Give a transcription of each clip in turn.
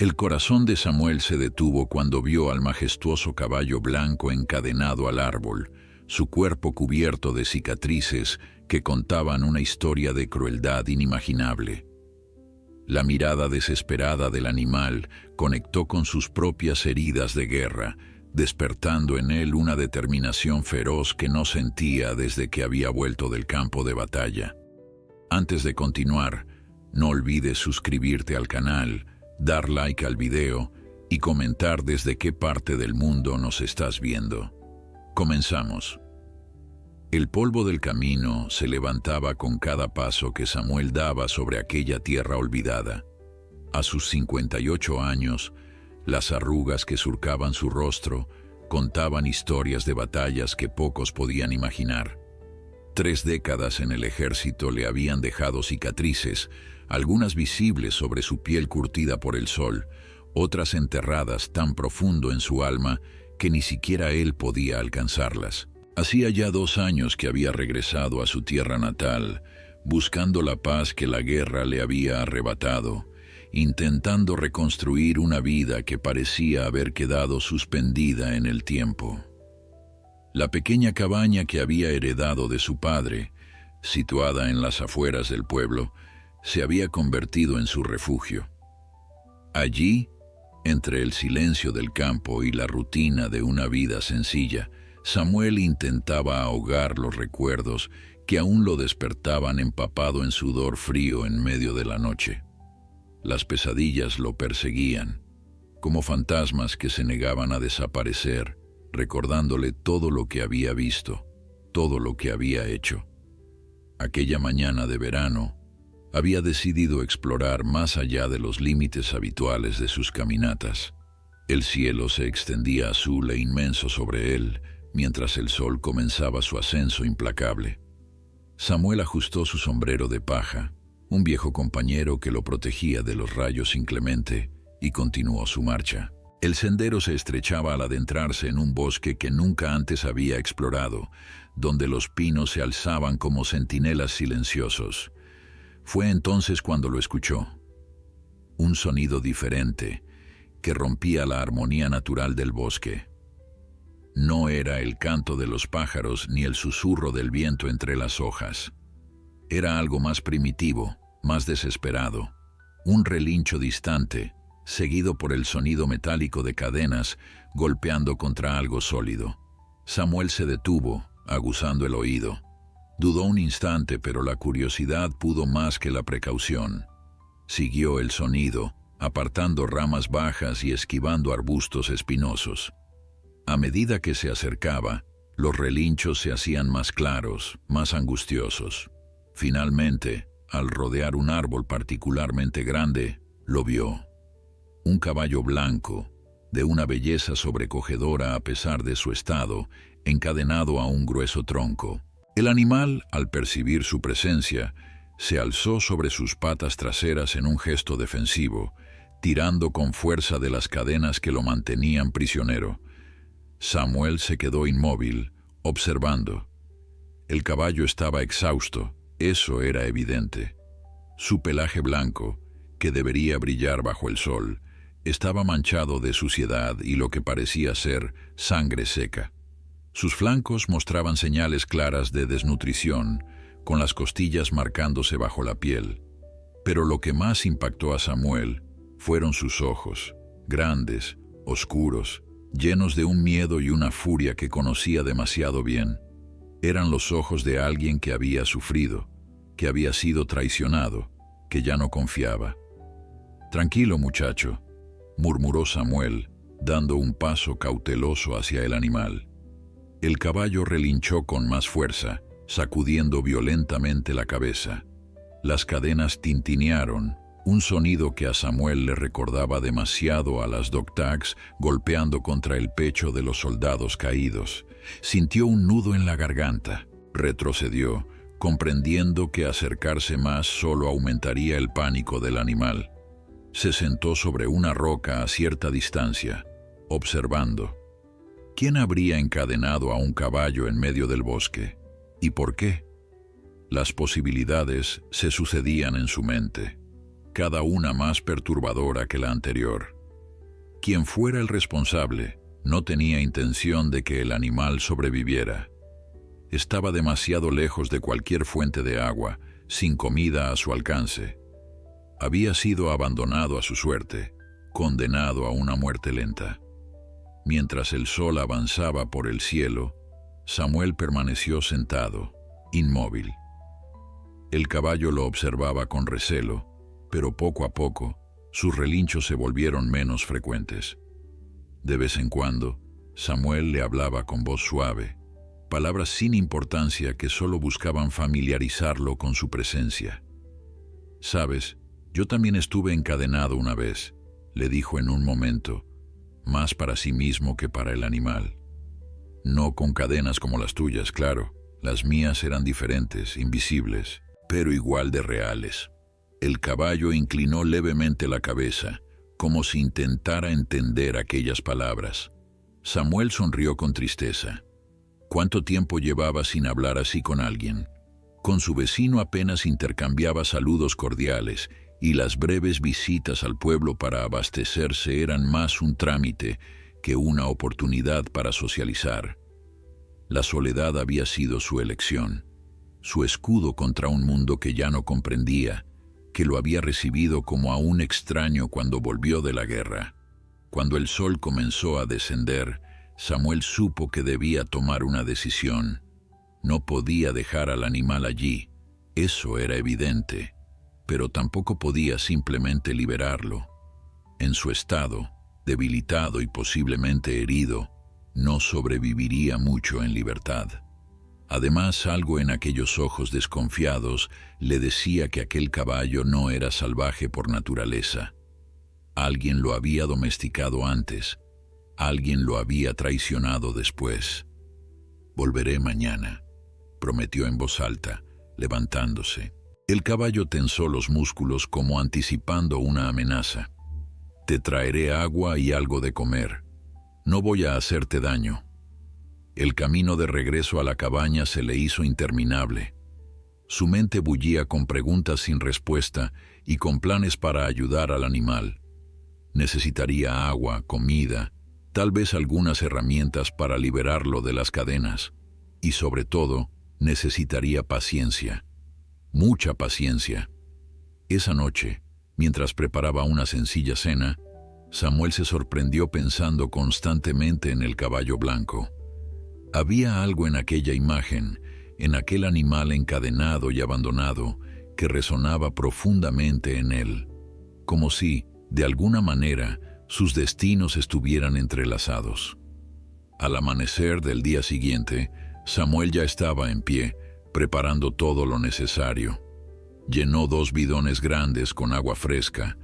El corazón de Samuel se detuvo cuando vio al majestuoso caballo blanco encadenado al árbol, su cuerpo cubierto de cicatrices que contaban una historia de crueldad inimaginable. La mirada desesperada del animal conectó con sus propias heridas de guerra, despertando en él una determinación feroz que no sentía desde que había vuelto del campo de batalla. Antes de continuar, no olvides suscribirte al canal, dar like al video y comentar desde qué parte del mundo nos estás viendo. Comenzamos. El polvo del camino se levantaba con cada paso que Samuel daba sobre aquella tierra olvidada. A sus 58 años, las arrugas que surcaban su rostro contaban historias de batallas que pocos podían imaginar. 3 décadas en el ejército le habían dejado cicatrices, algunas visibles sobre su piel curtida por el sol, otras enterradas tan profundo en su alma que ni siquiera él podía alcanzarlas. Hacía ya 2 años que había regresado a su tierra natal, buscando la paz que la guerra le había arrebatado, intentando reconstruir una vida que parecía haber quedado suspendida en el tiempo. La pequeña cabaña que había heredado de su padre, situada en las afueras del pueblo, se había convertido en su refugio. Allí, entre el silencio del campo y la rutina de una vida sencilla, Samuel intentaba ahogar los recuerdos que aún lo despertaban empapado en sudor frío en medio de la noche. Las pesadillas lo perseguían, como fantasmas que se negaban a desaparecer, recordándole todo lo que había visto, todo lo que había hecho. Aquella mañana de verano, había decidido explorar más allá de los límites habituales de sus caminatas. El cielo se extendía azul e inmenso sobre él, mientras el sol comenzaba su ascenso implacable. Samuel ajustó su sombrero de paja, un viejo compañero que lo protegía de los rayos inclemente, y continuó su marcha. El sendero se estrechaba al adentrarse en un bosque que nunca antes había explorado, donde los pinos se alzaban como centinelas silenciosos. Fue entonces cuando lo escuchó. Un sonido diferente, que rompía la armonía natural del bosque. No era el canto de los pájaros ni el susurro del viento entre las hojas. Era algo más primitivo, más desesperado. Un relincho distante, seguido por el sonido metálico de cadenas golpeando contra algo sólido. Samuel se detuvo, aguzando el oído. Dudó un instante, pero la curiosidad pudo más que la precaución. Siguió el sonido, apartando ramas bajas y esquivando arbustos espinosos. A medida que se acercaba, los relinchos se hacían más claros, más angustiosos. Finalmente, al rodear un árbol particularmente grande, lo vio. Un caballo blanco, de una belleza sobrecogedora a pesar de su estado, encadenado a un grueso tronco. El animal, al percibir su presencia, se alzó sobre sus patas traseras en un gesto defensivo, tirando con fuerza de las cadenas que lo mantenían prisionero. Samuel se quedó inmóvil, observando. El caballo estaba exhausto, eso era evidente. Su pelaje blanco, que debería brillar bajo el sol, estaba manchado de suciedad y lo que parecía ser sangre seca. Sus flancos mostraban señales claras de desnutrición, con las costillas marcándose bajo la piel. Pero lo que más impactó a Samuel fueron sus ojos, grandes, oscuros, llenos de un miedo y una furia que conocía demasiado bien. Eran los ojos de alguien que había sufrido, que había sido traicionado, que ya no confiaba. «Tranquilo, muchacho», murmuró Samuel, dando un paso cauteloso hacia el animal. El caballo relinchó con más fuerza, sacudiendo violentamente la cabeza. Las cadenas tintinearon, un sonido que a Samuel le recordaba demasiado a las dog-tags golpeando contra el pecho de los soldados caídos. Sintió un nudo en la garganta. Retrocedió, comprendiendo que acercarse más solo aumentaría el pánico del animal. Se sentó sobre una roca a cierta distancia, observando. ¿Quién habría encadenado a un caballo en medio del bosque? ¿Y por qué? Las posibilidades se sucedían en su mente. cada una más perturbadora que la anterior. Quien fuera el responsable no tenía intención de que el animal sobreviviera. Estaba demasiado lejos de cualquier fuente de agua, sin comida a su alcance. Había sido abandonado a su suerte, condenado a una muerte lenta. Mientras el sol avanzaba por el cielo, Samuel permaneció sentado, inmóvil. El caballo lo observaba con recelo, pero poco a poco, sus relinchos se volvieron menos frecuentes. De vez en cuando, Samuel le hablaba con voz suave, palabras sin importancia que solo buscaban familiarizarlo con su presencia. «Sabes, yo también estuve encadenado una vez», le dijo en un momento, más para sí mismo que para el animal. No con cadenas como las tuyas, claro. Las mías eran diferentes, invisibles, pero igual de reales. El caballo inclinó levemente la cabeza, como si intentara entender aquellas palabras. Samuel sonrió con tristeza. ¿Cuánto tiempo llevaba sin hablar así con alguien? Con su vecino apenas intercambiaba saludos cordiales, y las breves visitas al pueblo para abastecerse eran más un trámite que una oportunidad para socializar. La soledad había sido su elección, su escudo contra un mundo que ya no comprendía, que lo había recibido como a un extraño cuando volvió de la guerra. Cuando el sol comenzó a descender, Samuel supo que debía tomar una decisión. No podía dejar al animal allí, eso era evidente, pero tampoco podía simplemente liberarlo. En su estado, debilitado y posiblemente herido, no sobreviviría mucho en libertad. Además, algo en aquellos ojos desconfiados le decía que aquel caballo no era salvaje por naturaleza. Alguien lo había domesticado antes, alguien lo había traicionado después. «Volveré mañana», prometió en voz alta, levantándose. El caballo tensó los músculos como anticipando una amenaza. «Te traeré agua y algo de comer. No voy a hacerte daño». El camino de regreso a la cabaña se le hizo interminable. Su mente bullía con preguntas sin respuesta y con planes para ayudar al animal. Necesitaría agua, comida, tal vez algunas herramientas para liberarlo de las cadenas. Y sobre todo, necesitaría paciencia. Mucha paciencia. Esa noche, mientras preparaba una sencilla cena, Samuel se sorprendió pensando constantemente en el caballo blanco. Había algo en aquella imagen, en aquel animal encadenado y abandonado, que resonaba profundamente en él, como si, de alguna manera, sus destinos estuvieran entrelazados. Al amanecer del día siguiente, Samuel ya estaba en pie, preparando todo lo necesario. Llenó 2 bidones grandes con agua fresca,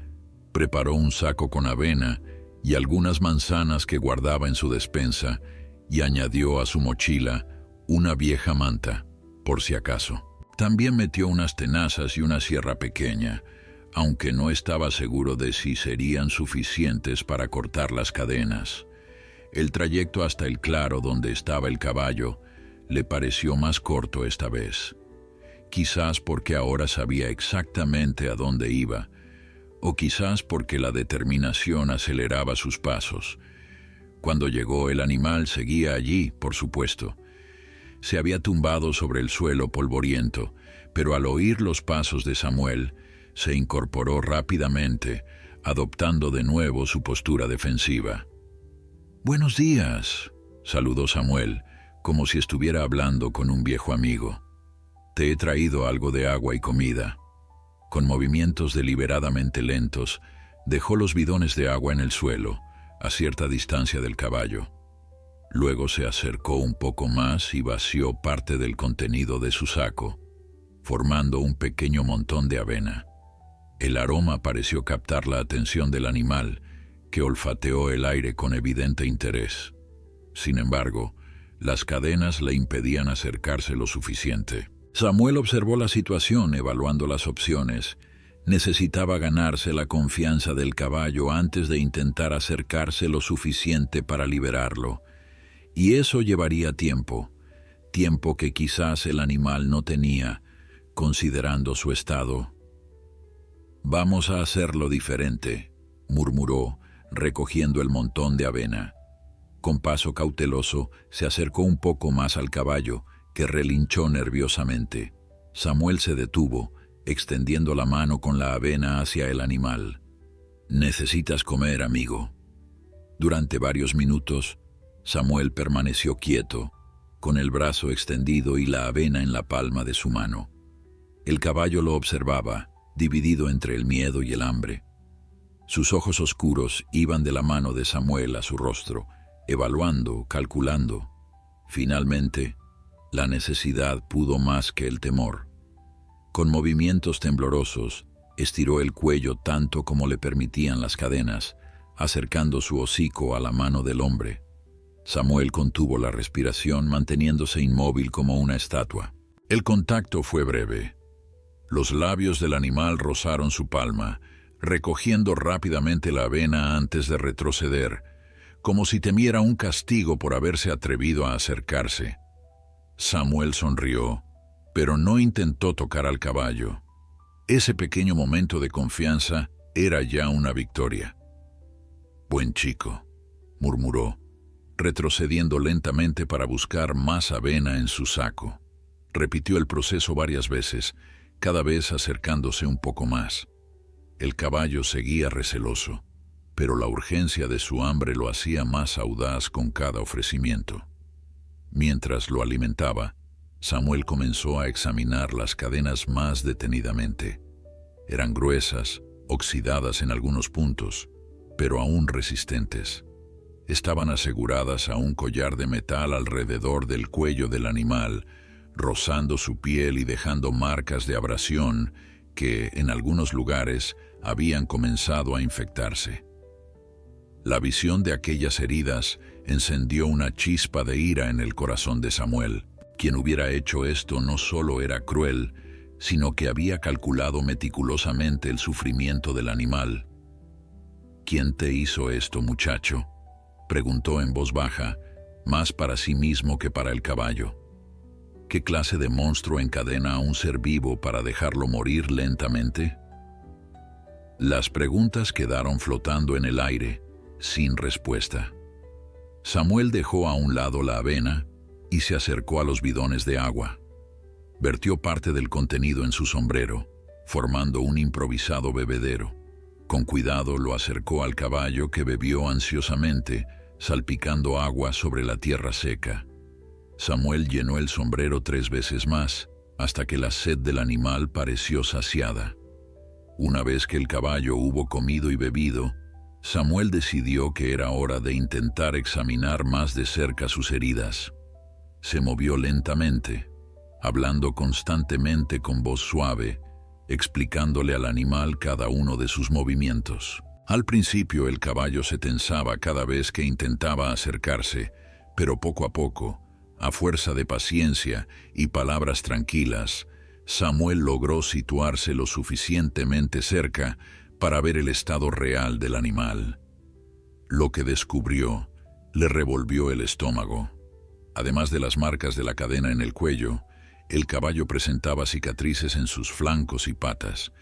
preparó un saco con avena y algunas manzanas que guardaba en su despensa, y añadió a su mochila una vieja manta, por si acaso. También metió unas tenazas y una sierra pequeña, aunque no estaba seguro de si serían suficientes para cortar las cadenas. El trayecto hasta el claro donde estaba el caballo le pareció más corto esta vez. Quizás porque ahora sabía exactamente a dónde iba, o quizás porque la determinación aceleraba sus pasos. Cuando llegó, el animal seguía allí, por supuesto. Se había tumbado sobre el suelo polvoriento, pero al oír los pasos de Samuel, se incorporó rápidamente, adoptando de nuevo su postura defensiva. «Buenos días», saludó Samuel, como si estuviera hablando con un viejo amigo. «Te he traído algo de agua y comida». Con movimientos deliberadamente lentos, dejó los bidones de agua en el suelo, a cierta distancia del caballo. Luego se acercó un poco más y vació parte del contenido de su saco, formando un pequeño montón de avena. El aroma pareció captar la atención del animal, que olfateó el aire con evidente interés. Sin embargo, las cadenas le impedían acercarse lo suficiente. Samuel observó la situación, evaluando las opciones. Necesitaba ganarse la confianza del caballo antes de intentar acercarse lo suficiente para liberarlo. Y eso llevaría tiempo, tiempo que quizás el animal no tenía, considerando su estado. Vamos a hacerlo diferente, murmuró, recogiendo el montón de avena. Con paso cauteloso, se acercó un poco más al caballo, que relinchó nerviosamente. Samuel se detuvo, extendiendo la mano con la avena hacia el animal. «Necesitas comer, amigo». Durante varios minutos, Samuel permaneció quieto, con el brazo extendido y la avena en la palma de su mano. El caballo lo observaba, dividido entre el miedo y el hambre. Sus ojos oscuros iban de la mano de Samuel a su rostro, evaluando, calculando. Finalmente, la necesidad pudo más que el temor. Con movimientos temblorosos, estiró el cuello tanto como le permitían las cadenas, acercando su hocico a la mano del hombre. Samuel contuvo la respiración, manteniéndose inmóvil como una estatua. El contacto fue breve. Los labios del animal rozaron su palma, recogiendo rápidamente la avena antes de retroceder, como si temiera un castigo por haberse atrevido a acercarse. Samuel sonrió, pero no intentó tocar al caballo. Ese pequeño momento de confianza era ya una victoria. «Buen chico», murmuró, retrocediendo lentamente para buscar más avena en su saco. Repitió el proceso varias veces, cada vez acercándose un poco más. El caballo seguía receloso, pero la urgencia de su hambre lo hacía más audaz con cada ofrecimiento. Mientras lo alimentaba, Samuel comenzó a examinar las cadenas más detenidamente. Eran gruesas, oxidadas en algunos puntos, pero aún resistentes. Estaban aseguradas a un collar de metal alrededor del cuello del animal, rozando su piel y dejando marcas de abrasión que, en algunos lugares, habían comenzado a infectarse. La visión de aquellas heridas encendió una chispa de ira en el corazón de Samuel. Quien hubiera hecho esto no solo era cruel, sino que había calculado meticulosamente el sufrimiento del animal. «¿Quién te hizo esto, muchacho?», preguntó en voz baja, más para sí mismo que para el caballo. ¿Qué clase de monstruo encadena a un ser vivo para dejarlo morir lentamente? Las preguntas quedaron flotando en el aire, sin respuesta. Samuel dejó a un lado la avena y se acercó a los bidones de agua. Vertió parte del contenido en su sombrero, formando un improvisado bebedero. Con cuidado lo acercó al caballo, que bebió ansiosamente, salpicando agua sobre la tierra seca. Samuel llenó el sombrero 3 veces más, hasta que la sed del animal pareció saciada. Una vez que el caballo hubo comido y bebido, Samuel decidió que era hora de intentar examinar más de cerca sus heridas. Se movió lentamente, hablando constantemente con voz suave, explicándole al animal cada uno de sus movimientos. Al principio el caballo se tensaba cada vez que intentaba acercarse, pero poco a poco, a fuerza de paciencia y palabras tranquilas, Samuel logró situarse lo suficientemente cerca para ver el estado real del animal. Lo que descubrió le revolvió el estómago. Además de las marcas de la cadena en el cuello, el caballo presentaba cicatrices en sus flancos y patas.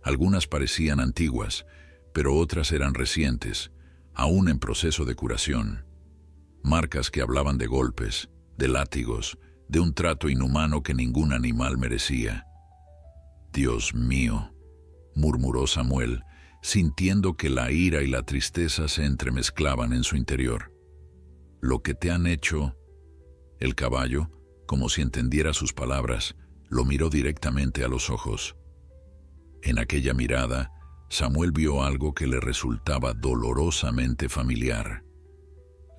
Algunas parecían antiguas, pero otras eran recientes, aún en proceso de curación. Marcas que hablaban de golpes, de látigos, de un trato inhumano que ningún animal merecía. «Dios mío», murmuró Samuel, sintiendo que la ira y la tristeza se entremezclaban en su interior. «Lo que te han hecho». El caballo, como si entendiera sus palabras, lo miró directamente a los ojos. En aquella mirada, Samuel vio algo que le resultaba dolorosamente familiar.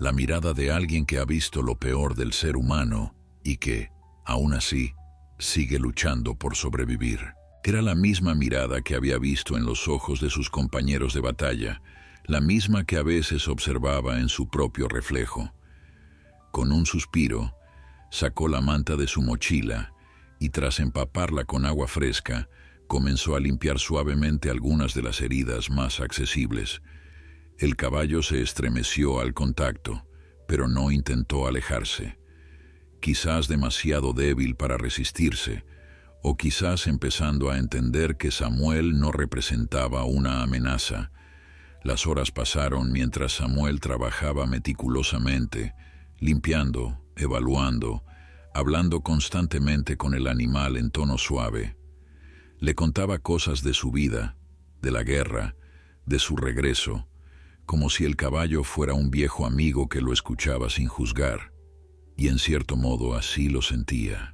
La mirada de alguien que ha visto lo peor del ser humano y que, aún así, sigue luchando por sobrevivir. Era la misma mirada que había visto en los ojos de sus compañeros de batalla, la misma que a veces observaba en su propio reflejo. Con un suspiro, sacó la manta de su mochila y, tras empaparla con agua fresca, comenzó a limpiar suavemente algunas de las heridas más accesibles. El caballo se estremeció al contacto, pero no intentó alejarse. Quizás demasiado débil para resistirse, o quizás empezando a entender que Samuel no representaba una amenaza. Las horas pasaron mientras Samuel trabajaba meticulosamente, limpiando, evaluando, hablando constantemente con el animal en tono suave. Le contaba cosas de su vida, de la guerra, de su regreso, como si el caballo fuera un viejo amigo que lo escuchaba sin juzgar, y en cierto modo así lo sentía.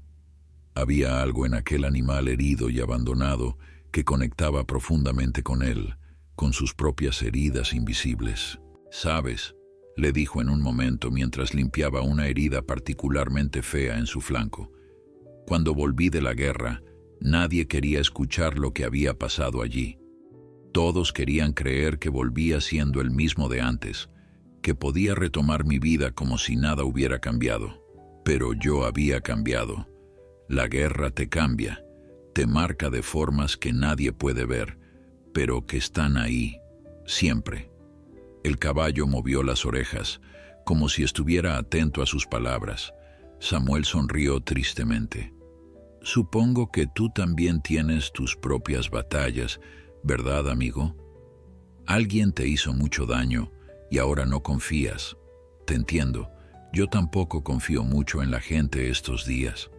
Había algo en aquel animal herido y abandonado que conectaba profundamente con él, con sus propias heridas invisibles. «¿Sabes?», le dijo en un momento mientras limpiaba una herida particularmente fea en su flanco. «Cuando volví de la guerra, nadie quería escuchar lo que había pasado allí. Todos querían creer que volvía siendo el mismo de antes, que podía retomar mi vida como si nada hubiera cambiado. Pero yo había cambiado. La guerra te cambia, te marca de formas que nadie puede ver, pero que están ahí, siempre». El caballo movió las orejas, como si estuviera atento a sus palabras. Samuel sonrió tristemente. «Supongo que tú también tienes tus propias batallas, ¿verdad, amigo? Alguien te hizo mucho daño y ahora no confías. Te entiendo, yo tampoco confío mucho en la gente estos días».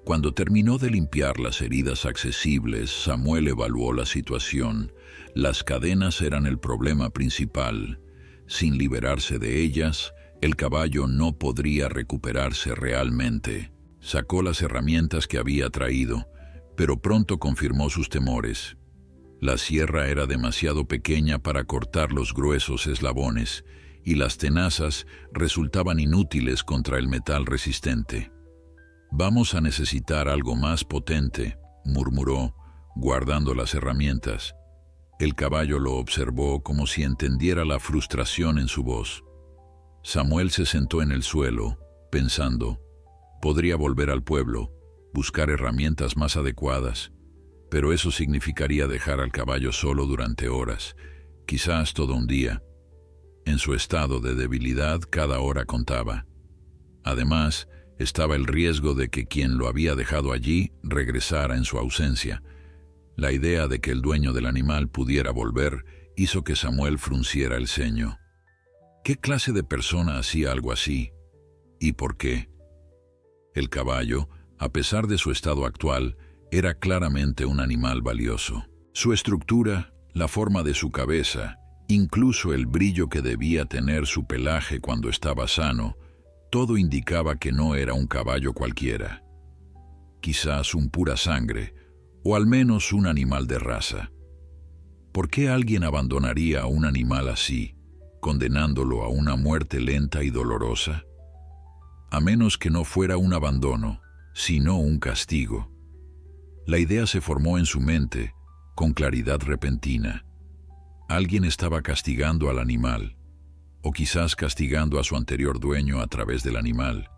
Cuando terminó de limpiar las heridas accesibles, Samuel evaluó la situación. Las cadenas eran el problema principal. Sin liberarse de ellas, el caballo no podría recuperarse realmente. Sacó las herramientas que había traído, pero pronto confirmó sus temores. La sierra era demasiado pequeña para cortar los gruesos eslabones, y las tenazas resultaban inútiles contra el metal resistente. «Vamos a necesitar algo más potente», murmuró, guardando las herramientas. El caballo lo observó como si entendiera la frustración en su voz. Samuel se sentó en el suelo, pensando, podría volver al pueblo, buscar herramientas más adecuadas, pero eso significaría dejar al caballo solo durante horas, quizás todo un día. En su estado de debilidad, cada hora contaba. Además, estaba el riesgo de que quien lo había dejado allí regresara en su ausencia. La idea de que el dueño del animal pudiera volver hizo que Samuel frunciera el ceño. ¿Qué clase de persona hacía algo así? ¿Y por qué? El caballo, a pesar de su estado actual, era claramente un animal valioso. Su estructura, la forma de su cabeza, incluso el brillo que debía tener su pelaje cuando estaba sano, todo indicaba que no era un caballo cualquiera. Quizás un pura sangre, o al menos un animal de raza. ¿Por qué alguien abandonaría a un animal así, condenándolo a una muerte lenta y dolorosa? A menos que no fuera un abandono, sino un castigo. La idea se formó en su mente, con claridad repentina. Alguien estaba castigando al animal, o quizás castigando a su anterior dueño a través del animal.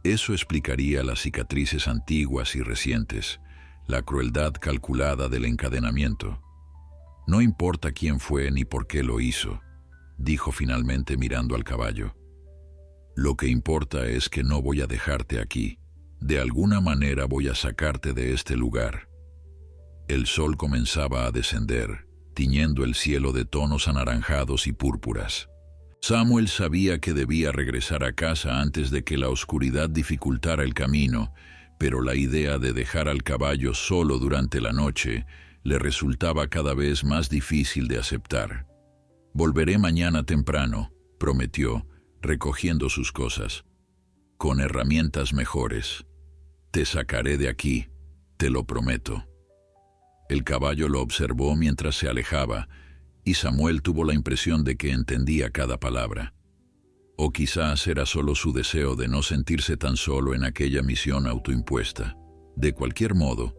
Eso explicaría las cicatrices antiguas y recientes, la crueldad calculada del encadenamiento. «No importa quién fue ni por qué lo hizo», dijo finalmente mirando al caballo. «Lo que importa es que no voy a dejarte aquí. De alguna manera voy a sacarte de este lugar». El sol comenzaba a descender, tiñendo el cielo de tonos anaranjados y púrpuras. Samuel sabía que debía regresar a casa antes de que la oscuridad dificultara el camino, pero la idea de dejar al caballo solo durante la noche le resultaba cada vez más difícil de aceptar. «Volveré mañana temprano», prometió, recogiendo sus cosas. «Con herramientas mejores. Te sacaré de aquí, te lo prometo». El caballo lo observó mientras se alejaba, y Samuel tuvo la impresión de que entendía cada palabra. O quizás era solo su deseo de no sentirse tan solo en aquella misión autoimpuesta. De cualquier modo,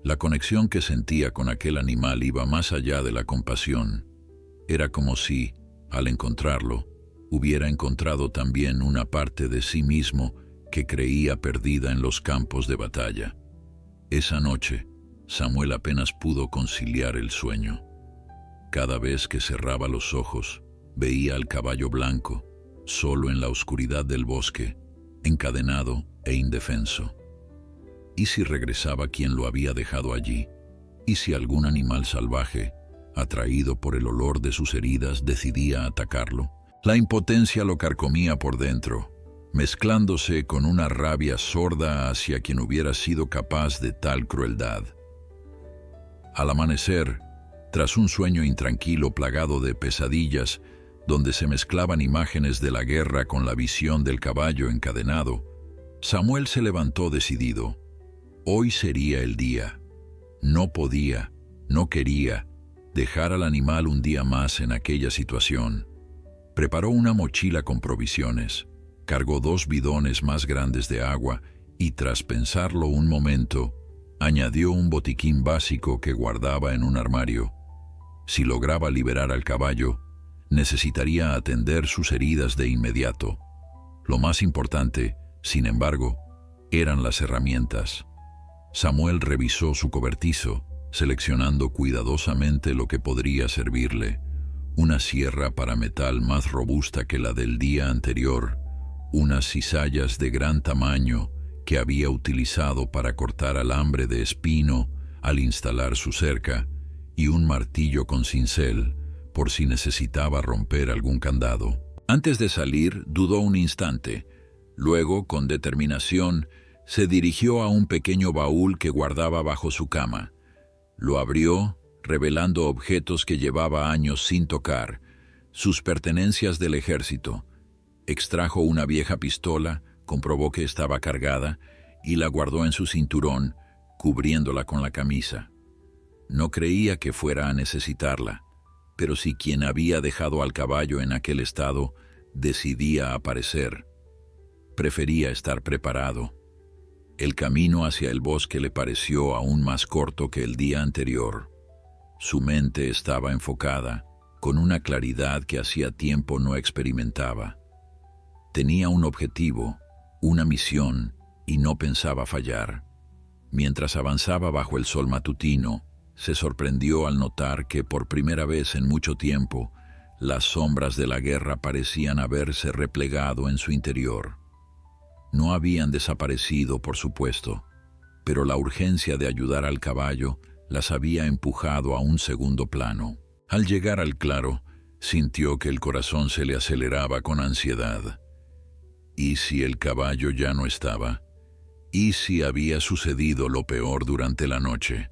la conexión que sentía con aquel animal iba más allá de la compasión. Era como si, al encontrarlo, hubiera encontrado también una parte de sí mismo que creía perdida en los campos de batalla. Esa noche, Samuel apenas pudo conciliar el sueño. Cada vez que cerraba los ojos, veía al caballo blanco, solo en la oscuridad del bosque, encadenado e indefenso. ¿Y si regresaba quien lo había dejado allí? ¿Y si algún animal salvaje, atraído por el olor de sus heridas, decidía atacarlo? La impotencia lo carcomía por dentro, mezclándose con una rabia sorda hacia quien hubiera sido capaz de tal crueldad. Al amanecer, tras un sueño intranquilo plagado de pesadillas, donde se mezclaban imágenes de la guerra con la visión del caballo encadenado, Samuel se levantó decidido. Hoy sería el día. No podía, no quería, dejar al animal un día más en aquella situación. Preparó una mochila con provisiones, cargó 2 bidones más grandes de agua y, tras pensarlo un momento, añadió un botiquín básico que guardaba en un armario. Si lograba liberar al caballo, necesitaría atender sus heridas de inmediato. Lo más importante, sin embargo, eran las herramientas. Samuel revisó su cobertizo, seleccionando cuidadosamente lo que podría servirle: una sierra para metal más robusta que la del día anterior, unas cizallas de gran tamaño que había utilizado para cortar alambre de espino al instalar su cerca, y un martillo con cincel, por si necesitaba romper algún candado. Antes de salir, dudó un instante. Luego, con determinación, se dirigió a un pequeño baúl que guardaba bajo su cama. Lo abrió, revelando objetos que llevaba años sin tocar, sus pertenencias del ejército. Extrajo una vieja pistola, comprobó que estaba cargada y la guardó en su cinturón, cubriéndola con la camisa. No creía que fuera a necesitarla, pero si quien había dejado al caballo en aquel estado decidía aparecer, prefería estar preparado. El camino hacia el bosque le pareció aún más corto que el día anterior. Su mente estaba enfocada, con una claridad que hacía tiempo no experimentaba. Tenía un objetivo, una misión, y no pensaba fallar. Mientras avanzaba bajo el sol matutino, se sorprendió al notar que por primera vez en mucho tiempo, las sombras de la guerra parecían haberse replegado en su interior. No habían desaparecido, por supuesto, pero la urgencia de ayudar al caballo las había empujado a un segundo plano. Al llegar al claro, sintió que el corazón se le aceleraba con ansiedad. ¿Y si el caballo ya no estaba? ¿Y si había sucedido lo peor durante la noche?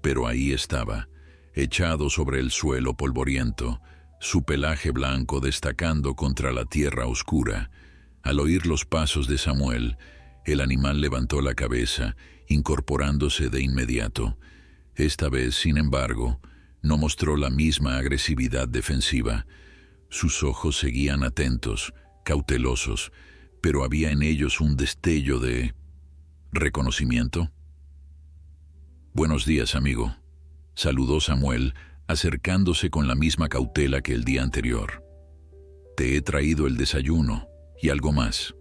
Pero ahí estaba, echado sobre el suelo polvoriento, su pelaje blanco destacando contra la tierra oscura. Al oír los pasos de Samuel, el animal levantó la cabeza, incorporándose de inmediato. Esta vez, sin embargo, no mostró la misma agresividad defensiva. Sus ojos seguían atentos, cautelosos, pero había en ellos un destello de reconocimiento. «Buenos días, amigo», saludó Samuel, acercándose con la misma cautela que el día anterior. «Te he traído el desayuno y algo más»,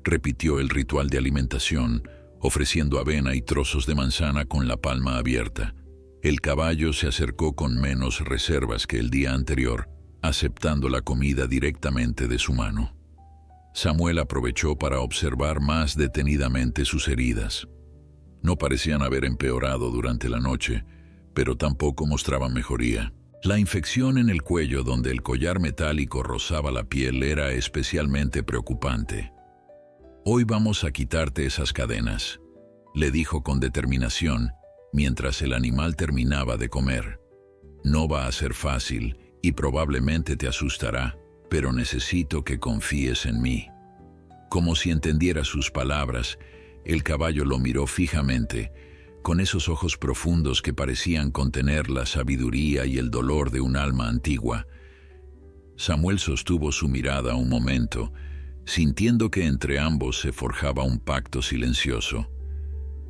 repitió el ritual de alimentación, ofreciendo avena y trozos de manzana con la palma abierta. El caballo se acercó con menos reservas que el día anterior, aceptando la comida directamente de su mano. Samuel aprovechó para observar más detenidamente sus heridas. No parecían haber empeorado durante la noche, pero tampoco mostraban mejoría. La infección en el cuello, donde el collar metálico rozaba la piel, era especialmente preocupante. «Hoy vamos a quitarte esas cadenas», le dijo con determinación, mientras el animal terminaba de comer. «No va a ser fácil y probablemente te asustará, pero necesito que confíes en mí». Como si entendiera sus palabras, el caballo lo miró fijamente, con esos ojos profundos que parecían contener la sabiduría y el dolor de un alma antigua. Samuel sostuvo su mirada un momento, sintiendo que entre ambos se forjaba un pacto silencioso.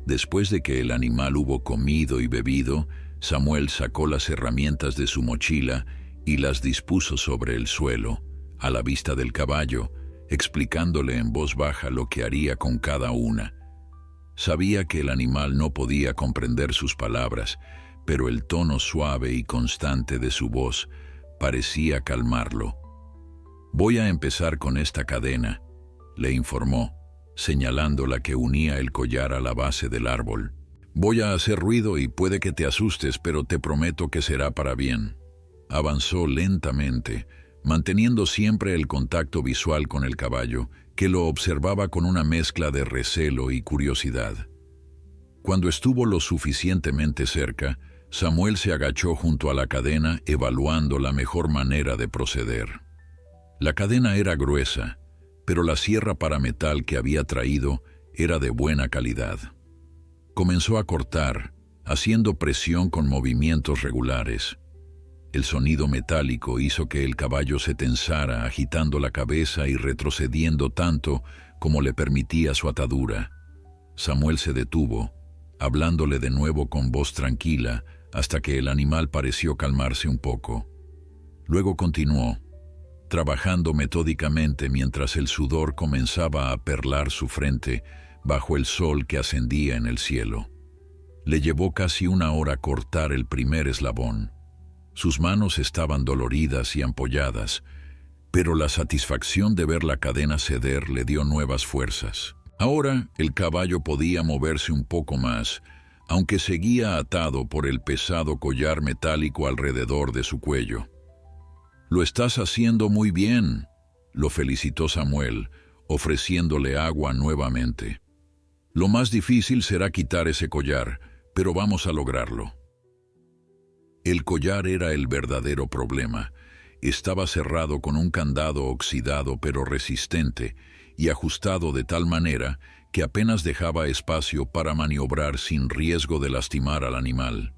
Después de que el animal hubo comido y bebido, Samuel sacó las herramientas de su mochila y las dispuso sobre el suelo, a la vista del caballo, explicándole en voz baja lo que haría con cada una. Sabía que el animal no podía comprender sus palabras, pero el tono suave y constante de su voz parecía calmarlo. «Voy a empezar con esta cadena», le informó, señalando la que unía el collar a la base del árbol. «Voy a hacer ruido y puede que te asustes, pero te prometo que será para bien». Avanzó lentamente, manteniendo siempre el contacto visual con el caballo, que lo observaba con una mezcla de recelo y curiosidad. Cuando estuvo lo suficientemente cerca, Samuel se agachó junto a la cadena, evaluando la mejor manera de proceder. La cadena era gruesa, pero la sierra para metal que había traído era de buena calidad. Comenzó a cortar, haciendo presión con movimientos regulares. El sonido metálico hizo que el caballo se tensara, agitando la cabeza y retrocediendo tanto como le permitía su atadura. Samuel se detuvo, hablándole de nuevo con voz tranquila, hasta que el animal pareció calmarse un poco. Luego continuó, trabajando metódicamente mientras el sudor comenzaba a perlar su frente bajo el sol que ascendía en el cielo. Le llevó casi 1 hora cortar el primer eslabón. Sus manos estaban doloridas y ampolladas, pero la satisfacción de ver la cadena ceder le dio nuevas fuerzas. Ahora el caballo podía moverse un poco más, aunque seguía atado por el pesado collar metálico alrededor de su cuello. «Lo estás haciendo muy bien», lo felicitó Samuel, ofreciéndole agua nuevamente. «Lo más difícil será quitar ese collar, pero vamos a lograrlo». El collar era el verdadero problema. Estaba cerrado con un candado oxidado pero resistente y ajustado de tal manera que apenas dejaba espacio para maniobrar sin riesgo de lastimar al animal.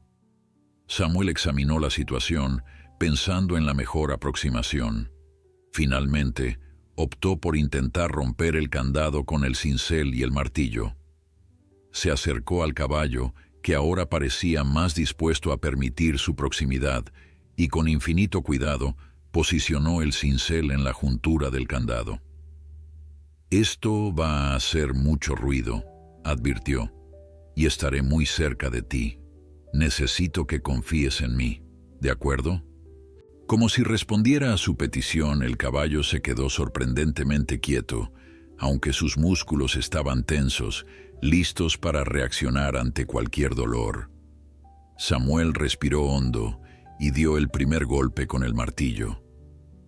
Samuel examinó la situación, pensando en la mejor aproximación. Finalmente, optó por intentar romper el candado con el cincel y el martillo. Se acercó al caballo, que ahora parecía más dispuesto a permitir su proximidad, y con infinito cuidado posicionó el cincel en la juntura del candado. «Esto va a hacer mucho ruido», advirtió, «y estaré muy cerca de ti. Necesito que confíes en mí, ¿de acuerdo?». Como si respondiera a su petición, el caballo se quedó sorprendentemente quieto, aunque sus músculos estaban tensos, listos para reaccionar ante cualquier dolor. Samuel respiró hondo y dio el primer golpe con el martillo.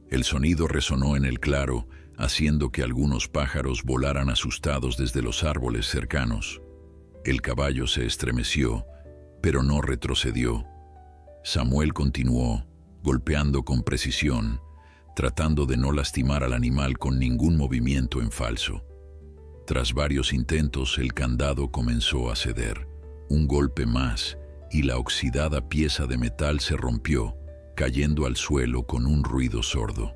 El sonido resonó en el claro, haciendo que algunos pájaros volaran asustados desde los árboles cercanos. El caballo se estremeció, pero no retrocedió. Samuel continuó, golpeando con precisión, tratando de no lastimar al animal con ningún movimiento en falso. Tras varios intentos, el candado comenzó a ceder. Un golpe más, y la oxidada pieza de metal se rompió, cayendo al suelo con un ruido sordo.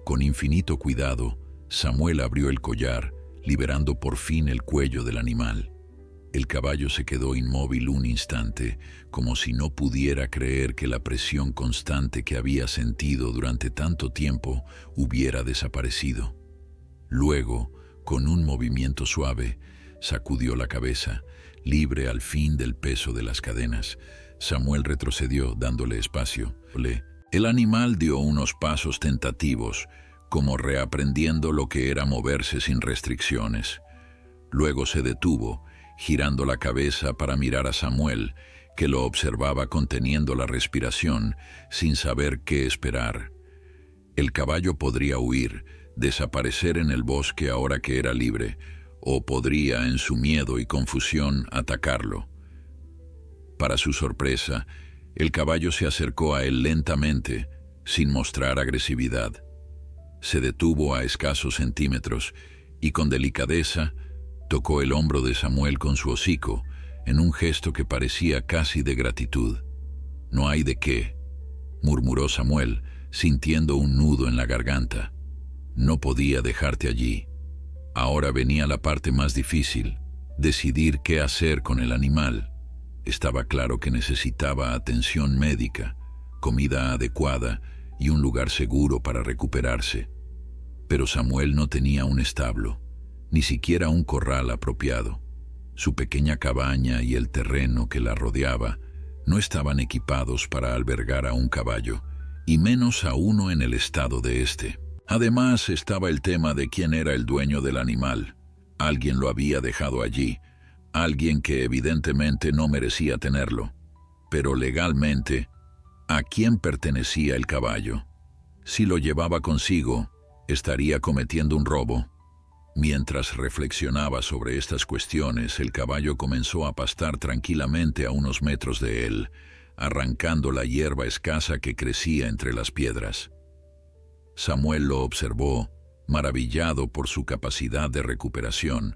Con infinito cuidado, Samuel abrió el collar, liberando por fin el cuello del animal. El caballo se quedó inmóvil un instante, como si no pudiera creer que la presión constante que había sentido durante tanto tiempo hubiera desaparecido. Luego, con un movimiento suave, sacudió la cabeza, libre al fin del peso de las cadenas. Samuel retrocedió, dándole espacio. El animal dio unos pasos tentativos, como reaprendiendo lo que era moverse sin restricciones. Luego se detuvo, girando la cabeza para mirar a Samuel, que lo observaba conteniendo la respiración, sin saber qué esperar. El caballo podría huir, desaparecer en el bosque ahora que era libre, o podría, en su miedo y confusión, atacarlo. Para su sorpresa, el caballo se acercó a él lentamente, sin mostrar agresividad. Se detuvo a escasos centímetros y con delicadeza tocó el hombro de Samuel con su hocico, en un gesto que parecía casi de gratitud. «No hay de qué», murmuró Samuel, sintiendo un nudo en la garganta. «No podía dejarte allí». Ahora venía la parte más difícil, decidir qué hacer con el animal. Estaba claro que necesitaba atención médica, comida adecuada y un lugar seguro para recuperarse. Pero Samuel no tenía un establo, ni siquiera un corral apropiado. Su pequeña cabaña y el terreno que la rodeaba no estaban equipados para albergar a un caballo, y menos a uno en el estado de este. Además estaba el tema de quién era el dueño del animal. Alguien lo había dejado allí, alguien que evidentemente no merecía tenerlo. Pero legalmente, ¿a quién pertenecía el caballo? Si lo llevaba consigo, ¿estaría cometiendo un robo? Mientras reflexionaba sobre estas cuestiones, el caballo comenzó a pastar tranquilamente a unos metros de él, arrancando la hierba escasa que crecía entre las piedras. Samuel lo observó, maravillado por su capacidad de recuperación,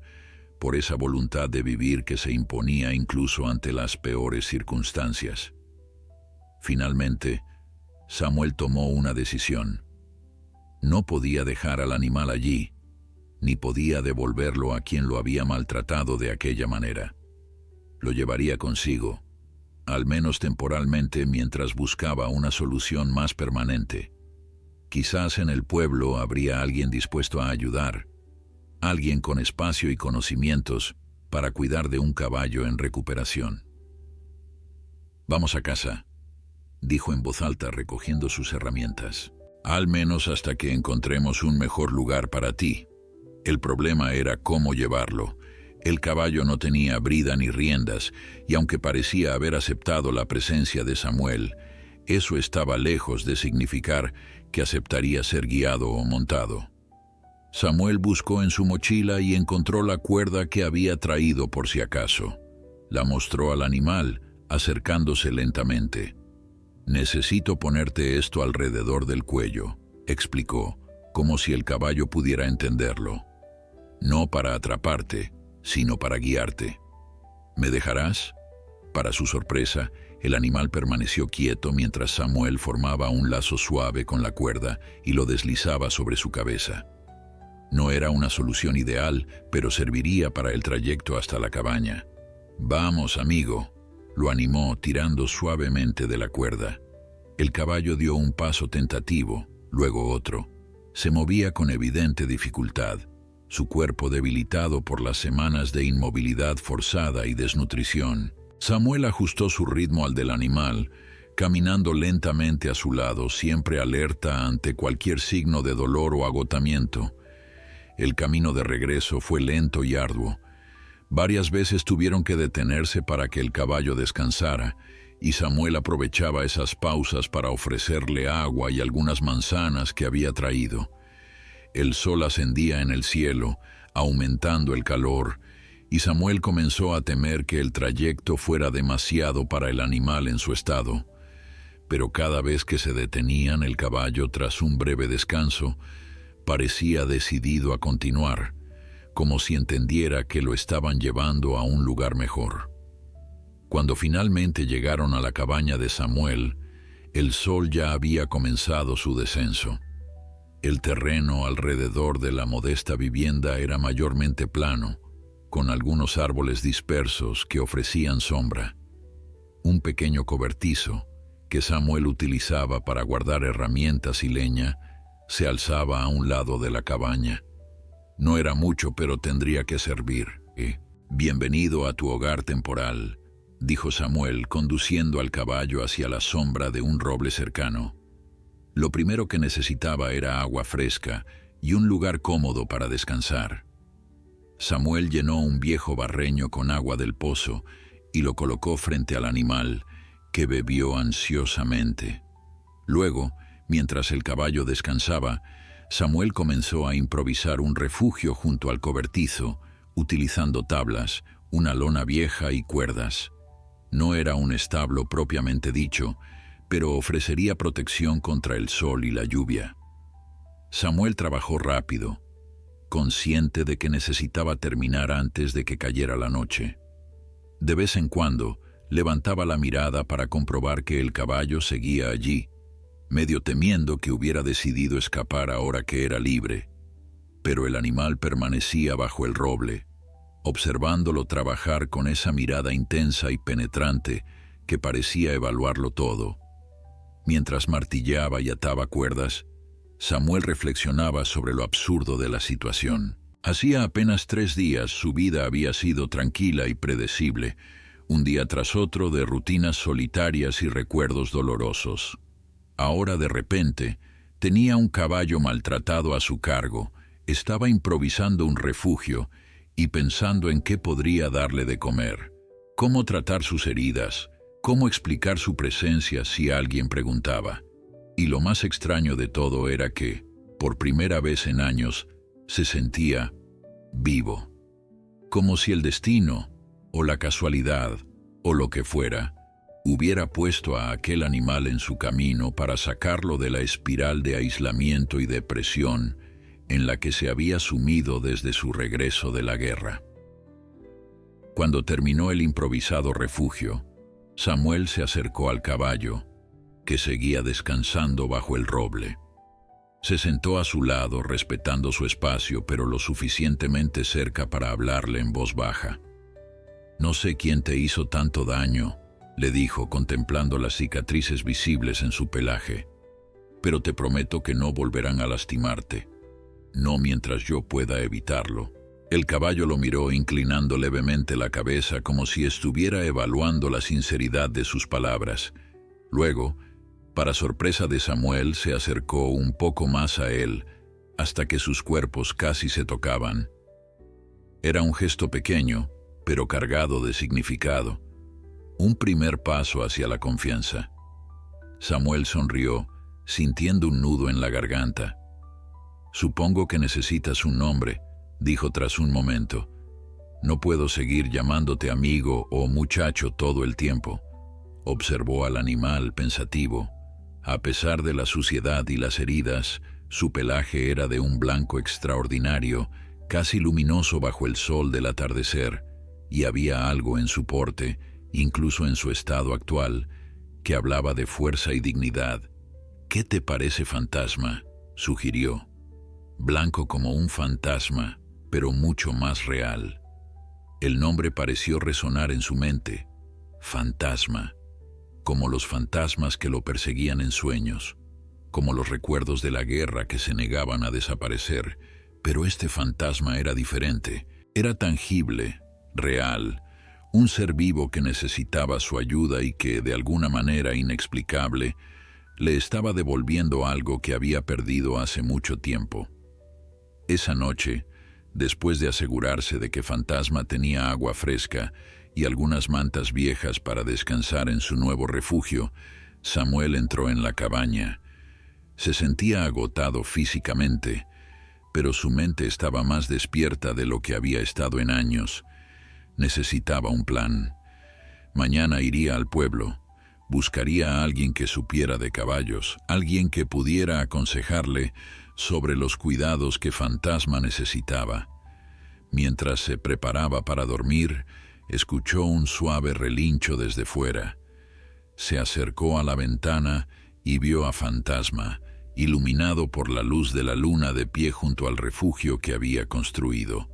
por esa voluntad de vivir que se imponía incluso ante las peores circunstancias. Finalmente, Samuel tomó una decisión. No podía dejar al animal allí, ni podía devolverlo a quien lo había maltratado de aquella manera. Lo llevaría consigo, al menos temporalmente, mientras buscaba una solución más permanente. Quizás en el pueblo habría alguien dispuesto a ayudar, alguien con espacio y conocimientos para cuidar de un caballo en recuperación. «Vamos a casa», dijo en voz alta recogiendo sus herramientas. «Al menos hasta que encontremos un mejor lugar para ti». El problema era cómo llevarlo. El caballo no tenía brida ni riendas, y aunque parecía haber aceptado la presencia de Samuel, eso estaba lejos de significar que aceptaría ser guiado o montado. Samuel buscó en su mochila y encontró la cuerda que había traído por si acaso. La mostró al animal, acercándose lentamente. «Necesito ponerte esto alrededor del cuello», explicó, como si el caballo pudiera entenderlo. «No para atraparte, sino para guiarte. ¿Me dejarás?» Para su sorpresa, el animal permaneció quieto mientras Samuel formaba un lazo suave con la cuerda y lo deslizaba sobre su cabeza. No era una solución ideal, pero serviría para el trayecto hasta la cabaña. «Vamos, amigo», lo animó tirando suavemente de la cuerda. El caballo dio un paso tentativo, luego otro. Se movía con evidente dificultad, su cuerpo debilitado por las semanas de inmovilidad forzada y desnutrición. Samuel ajustó su ritmo al del animal, caminando lentamente a su lado, siempre alerta ante cualquier signo de dolor o agotamiento. El camino de regreso fue lento y arduo. Varias veces tuvieron que detenerse para que el caballo descansara, y Samuel aprovechaba esas pausas para ofrecerle agua y algunas manzanas que había traído. El sol ascendía en el cielo, aumentando el calor, y Samuel comenzó a temer que el trayecto fuera demasiado para el animal en su estado. Pero cada vez que se detenían, el caballo, tras un breve descanso, parecía decidido a continuar, como si entendiera que lo estaban llevando a un lugar mejor. Cuando finalmente llegaron a la cabaña de Samuel, el sol ya había comenzado su descenso. El terreno alrededor de la modesta vivienda era mayormente plano, con algunos árboles dispersos que ofrecían sombra. Un pequeño cobertizo, que Samuel utilizaba para guardar herramientas y leña, se alzaba a un lado de la cabaña. No era mucho, pero tendría que servir. «Bienvenido a tu hogar temporal», dijo Samuel, conduciendo al caballo hacia la sombra de un roble cercano. Lo primero que necesitaba era agua fresca y un lugar cómodo para descansar. Samuel llenó un viejo barreño con agua del pozo y lo colocó frente al animal, que bebió ansiosamente. Luego, mientras el caballo descansaba, Samuel comenzó a improvisar un refugio junto al cobertizo, utilizando tablas, una lona vieja y cuerdas. No era un establo propiamente dicho, pero ofrecería protección contra el sol y la lluvia. Samuel trabajó rápido, consciente de que necesitaba terminar antes de que cayera la noche. De vez en cuando, levantaba la mirada para comprobar que el caballo seguía allí, medio temiendo que hubiera decidido escapar ahora que era libre. Pero el animal permanecía bajo el roble, observándolo trabajar con esa mirada intensa y penetrante que parecía evaluarlo todo. Mientras martilleaba y ataba cuerdas, Samuel reflexionaba sobre lo absurdo de la situación. Hacía apenas 3 días su vida había sido tranquila y predecible, un día tras otro de rutinas solitarias y recuerdos dolorosos. Ahora de repente tenía un caballo maltratado a su cargo, estaba improvisando un refugio y pensando en qué podría darle de comer, cómo tratar sus heridas, cómo explicar su presencia si alguien preguntaba. Y lo más extraño de todo era que, por primera vez en años, se sentía vivo. Como si el destino, o la casualidad, o lo que fuera, hubiera puesto a aquel animal en su camino para sacarlo de la espiral de aislamiento y depresión en la que se había sumido desde su regreso de la guerra. Cuando terminó el improvisado refugio, Samuel se acercó al caballo, que seguía descansando bajo el roble. Se sentó a su lado, respetando su espacio, pero lo suficientemente cerca para hablarle en voz baja. «No sé quién te hizo tanto daño», le dijo, contemplando las cicatrices visibles en su pelaje, «pero te prometo que no volverán a lastimarte, no mientras yo pueda evitarlo». El caballo lo miró, inclinando levemente la cabeza como si estuviera evaluando la sinceridad de sus palabras. Luego, para sorpresa de Samuel, se acercó un poco más a él, hasta que sus cuerpos casi se tocaban. Era un gesto pequeño, pero cargado de significado. Un primer paso hacia la confianza. Samuel sonrió, sintiendo un nudo en la garganta. «Supongo que necesitas un nombre», dijo tras un momento. «No puedo seguir llamándote amigo o muchacho todo el tiempo». Observó al animal pensativo. A pesar de la suciedad y las heridas, su pelaje era de un blanco extraordinario, casi luminoso bajo el sol del atardecer, y había algo en su porte, incluso en su estado actual, que hablaba de fuerza y dignidad. «¿Qué te parece fantasma?», sugirió. «Blanco como un fantasma, pero mucho más real». El nombre pareció resonar en su mente. Fantasma. Como los fantasmas que lo perseguían en sueños, como los recuerdos de la guerra que se negaban a desaparecer, pero este fantasma era diferente, era tangible, real, un ser vivo que necesitaba su ayuda y que, de alguna manera inexplicable, le estaba devolviendo algo que había perdido hace mucho tiempo. Esa noche, después de asegurarse de que Fantasma tenía agua fresca y algunas mantas viejas para descansar en su nuevo refugio, Samuel entró en la cabaña. Se sentía agotado físicamente, pero su mente estaba más despierta de lo que había estado en años. Necesitaba un plan. Mañana iría al pueblo. Buscaría a alguien que supiera de caballos, alguien que pudiera aconsejarle sobre los cuidados que Fantasma necesitaba. Mientras se preparaba para dormir, escuchó un suave relincho desde fuera. Se acercó a la ventana y vio a Fantasma, iluminado por la luz de la luna, de pie junto al refugio que había construido.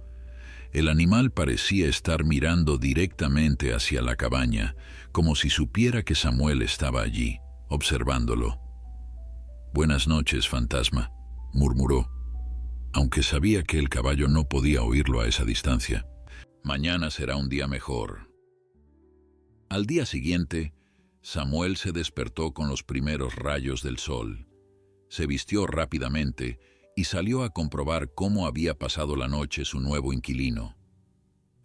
El animal parecía estar mirando directamente hacia la cabaña, como si supiera que Samuel estaba allí, observándolo. «Buenas noches, Fantasma», murmuró, aunque sabía que el caballo no podía oírlo a esa distancia. «Mañana será un día mejor». Al día siguiente, Samuel se despertó con los primeros rayos del sol. Se vistió rápidamente y salió a comprobar cómo había pasado la noche su nuevo inquilino.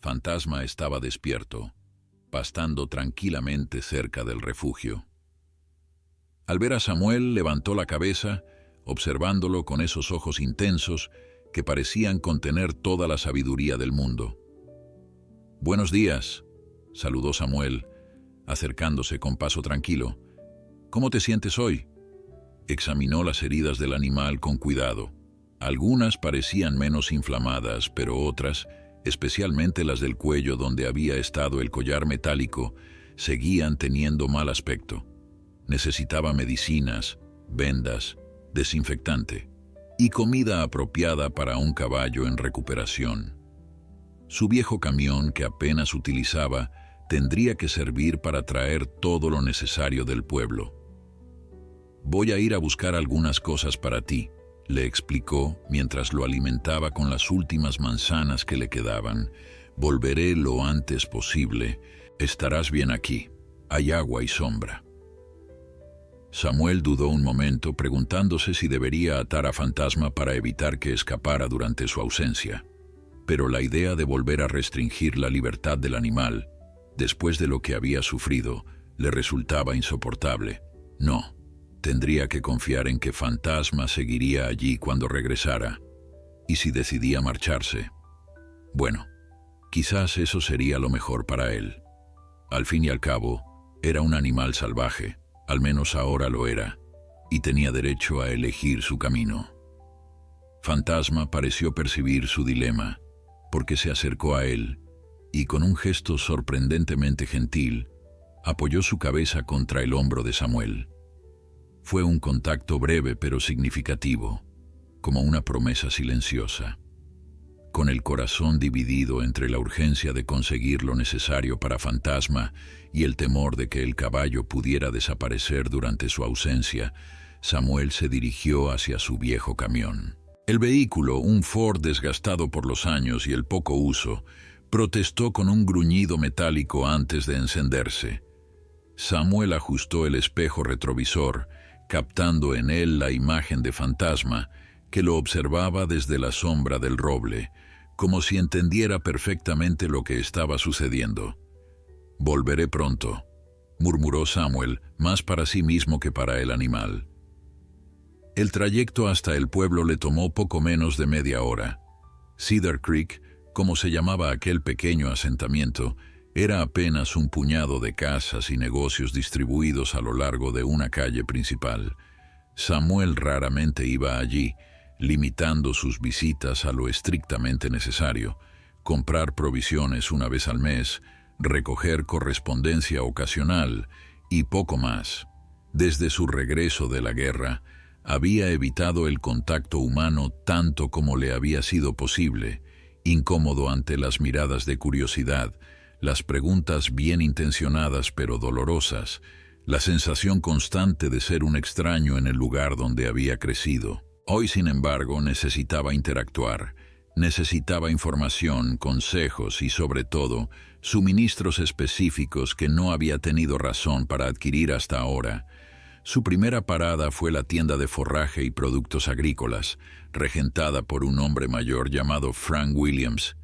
Fantasma estaba despierto, pastando tranquilamente cerca del refugio. Al ver a Samuel, levantó la cabeza, observándolo con esos ojos intensos que parecían contener toda la sabiduría del mundo. «Buenos días», saludó Samuel, acercándose con paso tranquilo. «¿Cómo te sientes hoy?». Examinó las heridas del animal con cuidado. Algunas parecían menos inflamadas, pero otras, especialmente las del cuello donde había estado el collar metálico, seguían teniendo mal aspecto. Necesitaba medicinas, vendas, desinfectante y comida apropiada para un caballo en recuperación. Su viejo camión, que apenas utilizaba, tendría que servir para traer todo lo necesario del pueblo. «Voy a ir a buscar algunas cosas para ti», le explicó mientras lo alimentaba con las últimas manzanas que le quedaban. «Volveré lo antes posible. Estarás bien aquí. Hay agua y sombra». Samuel dudó un momento, preguntándose si debería atar a Fantasma para evitar que escapara durante su ausencia. pero la idea de volver a restringir la libertad del animal, después de lo que había sufrido, le resultaba insoportable. No, tendría que confiar en que Fantasma seguiría allí cuando regresara. ¿Y si decidía marcharse? Bueno, quizás eso sería lo mejor para él. Al fin y al cabo, era un animal salvaje, al menos ahora lo era, y tenía derecho a elegir su camino. Fantasma pareció percibir su dilema, porque se acercó a él y con un gesto sorprendentemente gentil, apoyó su cabeza contra el hombro de Samuel. Fue un contacto breve pero significativo, como una promesa silenciosa. Con el corazón dividido entre la urgencia de conseguir lo necesario para Fantasma y el temor de que el caballo pudiera desaparecer durante su ausencia, Samuel se dirigió hacia su viejo camión. El vehículo, un Ford desgastado por los años y el poco uso, protestó con un gruñido metálico antes de encenderse. Samuel ajustó el espejo retrovisor, captando en él la imagen de Fantasma, que lo observaba desde la sombra del roble, como si entendiera perfectamente lo que estaba sucediendo. «Volveré pronto», murmuró Samuel, más para sí mismo que para el animal. El trayecto hasta el pueblo le tomó poco menos de media hora. Cedar Creek, como se llamaba aquel pequeño asentamiento, era apenas un puñado de casas y negocios distribuidos a lo largo de una calle principal. Samuel raramente iba allí, limitando sus visitas a lo estrictamente necesario: comprar provisiones una vez al mes, recoger correspondencia ocasional y poco más. Desde su regreso de la guerra, había evitado el contacto humano tanto como le había sido posible, incómodo ante las miradas de curiosidad, las preguntas bien intencionadas pero dolorosas, la sensación constante de ser un extraño en el lugar donde había crecido. Hoy, sin embargo, necesitaba interactuar, necesitaba información, consejos y, sobre todo, suministros específicos que no había tenido razón para adquirir hasta ahora. Su primera parada fue la tienda de forraje y productos agrícolas, regentada por un hombre mayor llamado Frank Williams.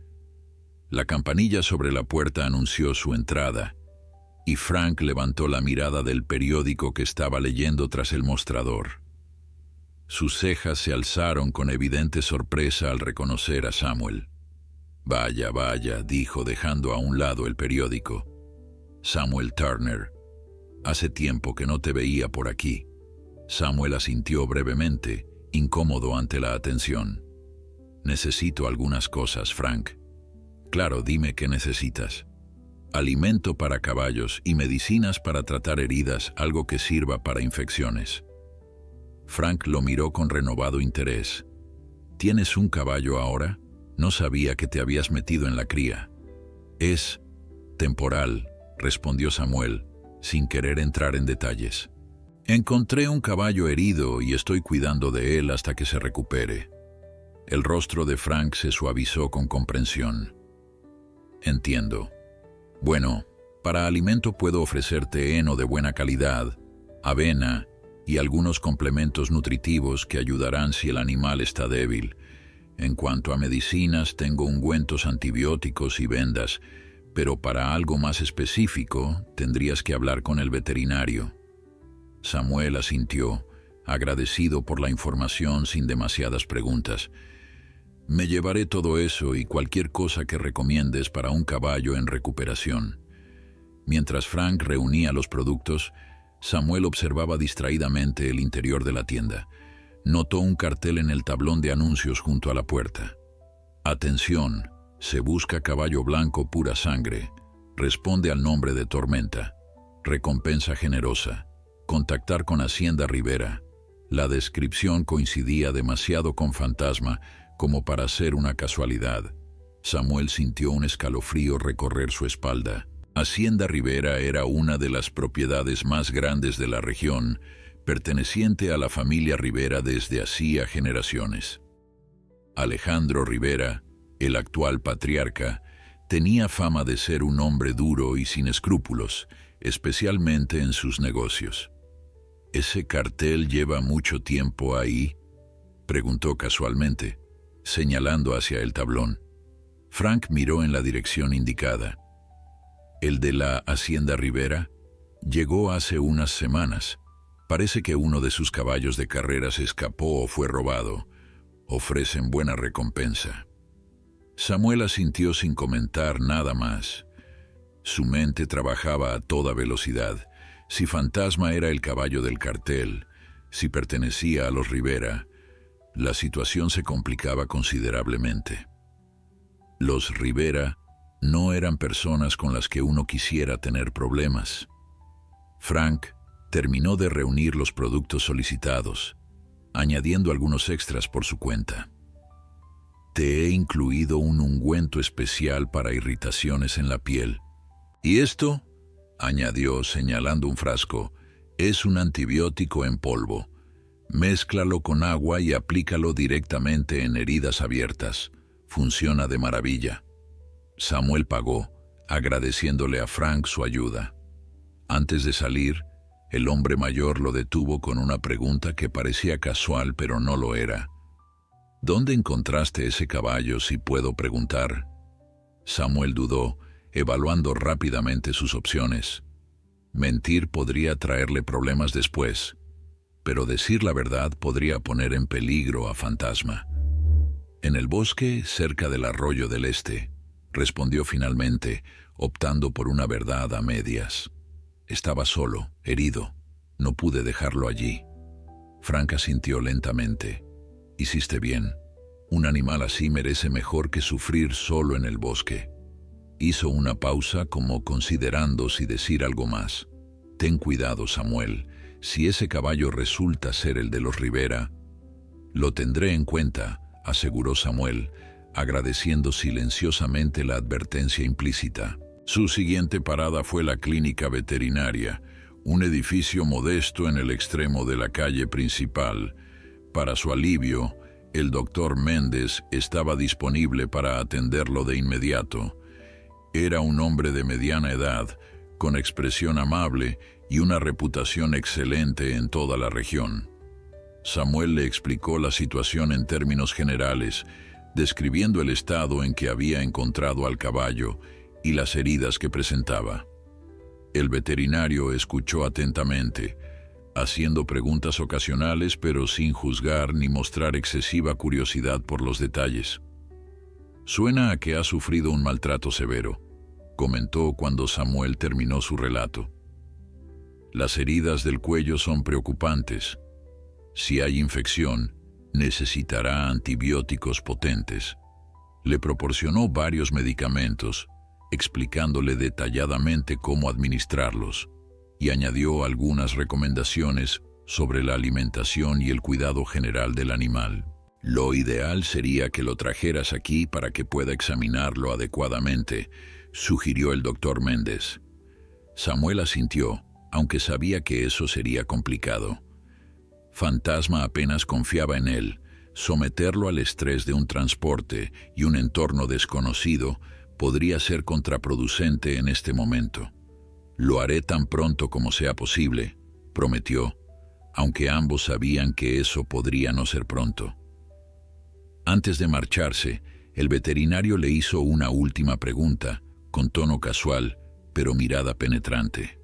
La campanilla sobre la puerta anunció su entrada, y Frank levantó la mirada del periódico que estaba leyendo tras el mostrador. Sus cejas se alzaron con evidente sorpresa al reconocer a Samuel. «Vaya, vaya», dijo dejando a un lado el periódico. «Samuel Turner. Hace tiempo que no te veía por aquí». Samuel asintió brevemente, incómodo ante la atención. «Necesito algunas cosas, Frank». «Claro, dime qué necesitas». «Alimento para caballos y medicinas para tratar heridas, algo que sirva para infecciones». Frank lo miró con renovado interés. «¿Tienes un caballo ahora? No sabía que te habías metido en la cría». «Es temporal», respondió Samuel, sin querer entrar en detalles. «Encontré un caballo herido y estoy cuidando de él hasta que se recupere». El rostro de Frank se suavizó con comprensión. «Entiendo. Bueno, para alimento puedo ofrecerte heno de buena calidad, avena y algunos complementos nutritivos que ayudarán si el animal está débil. En cuanto a medicinas, tengo ungüentos antibióticos y vendas, pero para algo más específico tendrías que hablar con el veterinario». Samuel asintió, agradecido por la información sin demasiadas preguntas. «Me llevaré todo eso y cualquier cosa que recomiendes para un caballo en recuperación». Mientras Frank reunía los productos, Samuel observaba distraídamente el interior de la tienda. Notó un cartel en el tablón de anuncios junto a la puerta. «Atención, se busca caballo blanco pura sangre. Responde al nombre de Tormenta. Recompensa generosa. Contactar con Hacienda Rivera». La descripción coincidía demasiado con Fantasma como para ser una casualidad. Samuel sintió un escalofrío recorrer su espalda. Hacienda Rivera era una de las propiedades más grandes de la región, perteneciente a la familia Rivera desde hacía generaciones. Alejandro Rivera, el actual patriarca, tenía fama de ser un hombre duro y sin escrúpulos, especialmente en sus negocios. «¿Ese cartel lleva mucho tiempo ahí?», preguntó casualmente, señalando hacia el tablón. Frank miró en la dirección indicada. El de la Hacienda Rivera llegó hace unas semanas. Parece que uno de sus caballos de carreras escapó o fue robado. Ofrecen buena recompensa. Samuel asintió sin comentar nada más. Su mente trabajaba a toda velocidad. Si Fantasma era el caballo del cartel, si pertenecía a los Rivera, la situación se complicaba considerablemente. Los Rivera no eran personas con las que uno quisiera tener problemas. Frank terminó de reunir los productos solicitados, añadiendo algunos extras por su cuenta. Te he incluido un ungüento especial para irritaciones en la piel. Y esto, añadió señalando un frasco, es un antibiótico en polvo. Mézclalo con agua y aplícalo directamente en heridas abiertas. Funciona de maravilla. Samuel pagó, agradeciéndole a Frank su ayuda. Antes de salir, el hombre mayor lo detuvo con una pregunta que parecía casual, pero no lo era. ¿Dónde encontraste ese caballo, si puedo preguntar? Samuel dudó, evaluando rápidamente sus opciones. Mentir podría traerle problemas después, pero decir la verdad podría poner en peligro a Fantasma. En el bosque, cerca del arroyo del Este, respondió finalmente, optando por una verdad a medias. Estaba solo, herido. No pude dejarlo allí. Frank asintió lentamente. Hiciste bien. Un animal así merece mejor que sufrir solo en el bosque. Hizo una pausa como considerando si decir algo más. Ten cuidado, Samuel. Si ese caballo resulta ser el de los Rivera, lo tendré en cuenta, aseguró Samuel, agradeciendo silenciosamente la advertencia implícita. Su siguiente parada fue la clínica veterinaria, un edificio modesto en el extremo de la calle principal. Para su alivio, el doctor Méndez estaba disponible para atenderlo de inmediato. Era un hombre de mediana edad, con expresión amable y una reputación excelente en toda la región. Samuel le explicó la situación en términos generales, describiendo el estado en que había encontrado al caballo y las heridas que presentaba. El veterinario escuchó atentamente, haciendo preguntas ocasionales pero sin juzgar ni mostrar excesiva curiosidad por los detalles. Suena a que ha sufrido un maltrato severo, comentó cuando Samuel terminó su relato. Las heridas del cuello son preocupantes. Si hay infección, necesitará antibióticos potentes. Le proporcionó varios medicamentos, explicándole detalladamente cómo administrarlos, y añadió algunas recomendaciones sobre la alimentación y el cuidado general del animal. Lo ideal sería que lo trajeras aquí para que pueda examinarlo adecuadamente, sugirió el doctor Méndez. Samuel asintió, aunque sabía que eso sería complicado. Fantasma apenas confiaba en él. Someterlo al estrés de un transporte y un entorno desconocido podría ser contraproducente en este momento. Lo haré tan pronto como sea posible, prometió, aunque ambos sabían que eso podría no ser pronto. Antes de marcharse, el veterinario le hizo una última pregunta, con tono casual, pero mirada penetrante.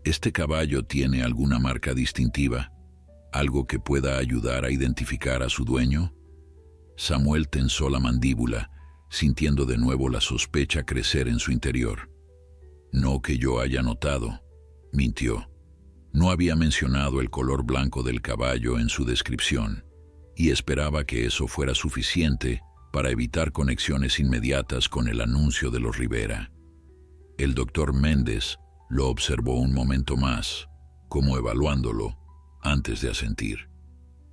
¿Este caballo tiene alguna marca distintiva? ¿Algo que pueda ayudar a identificar a su dueño? Samuel tensó la mandíbula, sintiendo de nuevo la sospecha crecer en su interior. No que yo haya notado, mintió. No había mencionado el color blanco del caballo en su descripción, y esperaba que eso fuera suficiente para evitar conexiones inmediatas con el anuncio de los Rivera. El doctor Méndez lo observó un momento más, como evaluándolo, antes de asentir.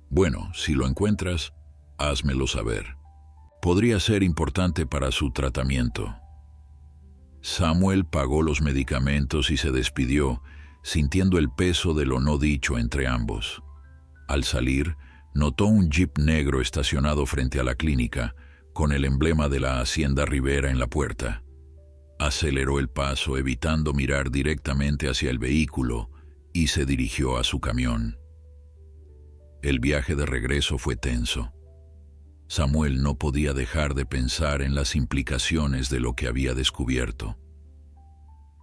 Bueno, si lo encuentras, házmelo saber. Podría ser importante para su tratamiento. Samuel pagó los medicamentos y se despidió, sintiendo el peso de lo no dicho entre ambos. Al salir, notó un jeep negro estacionado frente a la clínica, con el emblema de la Hacienda Rivera en la puerta. Aceleró el paso, evitando mirar directamente hacia el vehículo, y se dirigió a su camión. El viaje de regreso fue tenso. Samuel no podía dejar de pensar en las implicaciones de lo que había descubierto.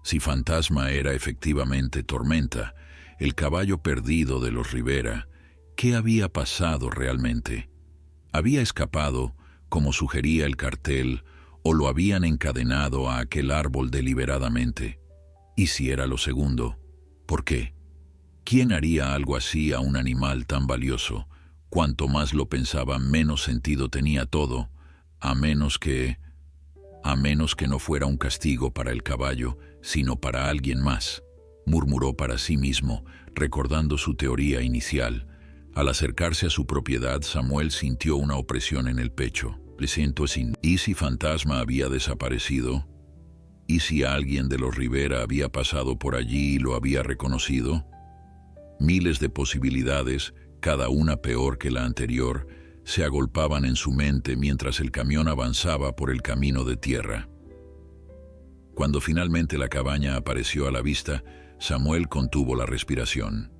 Si Fantasma era efectivamente Tormenta, el caballo perdido de los Rivera, ¿qué había pasado realmente? ¿Había escapado, como sugería el cartel, o lo habían encadenado a aquel árbol deliberadamente? Y si era lo segundo, ¿por qué? ¿Quién haría algo así a un animal tan valioso? Cuanto más lo pensaba, menos sentido tenía todo, a menos que no fuera un castigo para el caballo, sino para alguien más, murmuró para sí mismo, recordando su teoría inicial. Al acercarse a su propiedad, Samuel sintió una opresión en el pecho. ¿Y si Fantasma había desaparecido? ¿Y si alguien de los Rivera había pasado por allí y lo había reconocido? Miles de posibilidades, cada una peor que la anterior, se agolpaban en su mente mientras el camión avanzaba por el camino de tierra. Cuando finalmente la cabaña apareció a la vista, Samuel contuvo la respiración.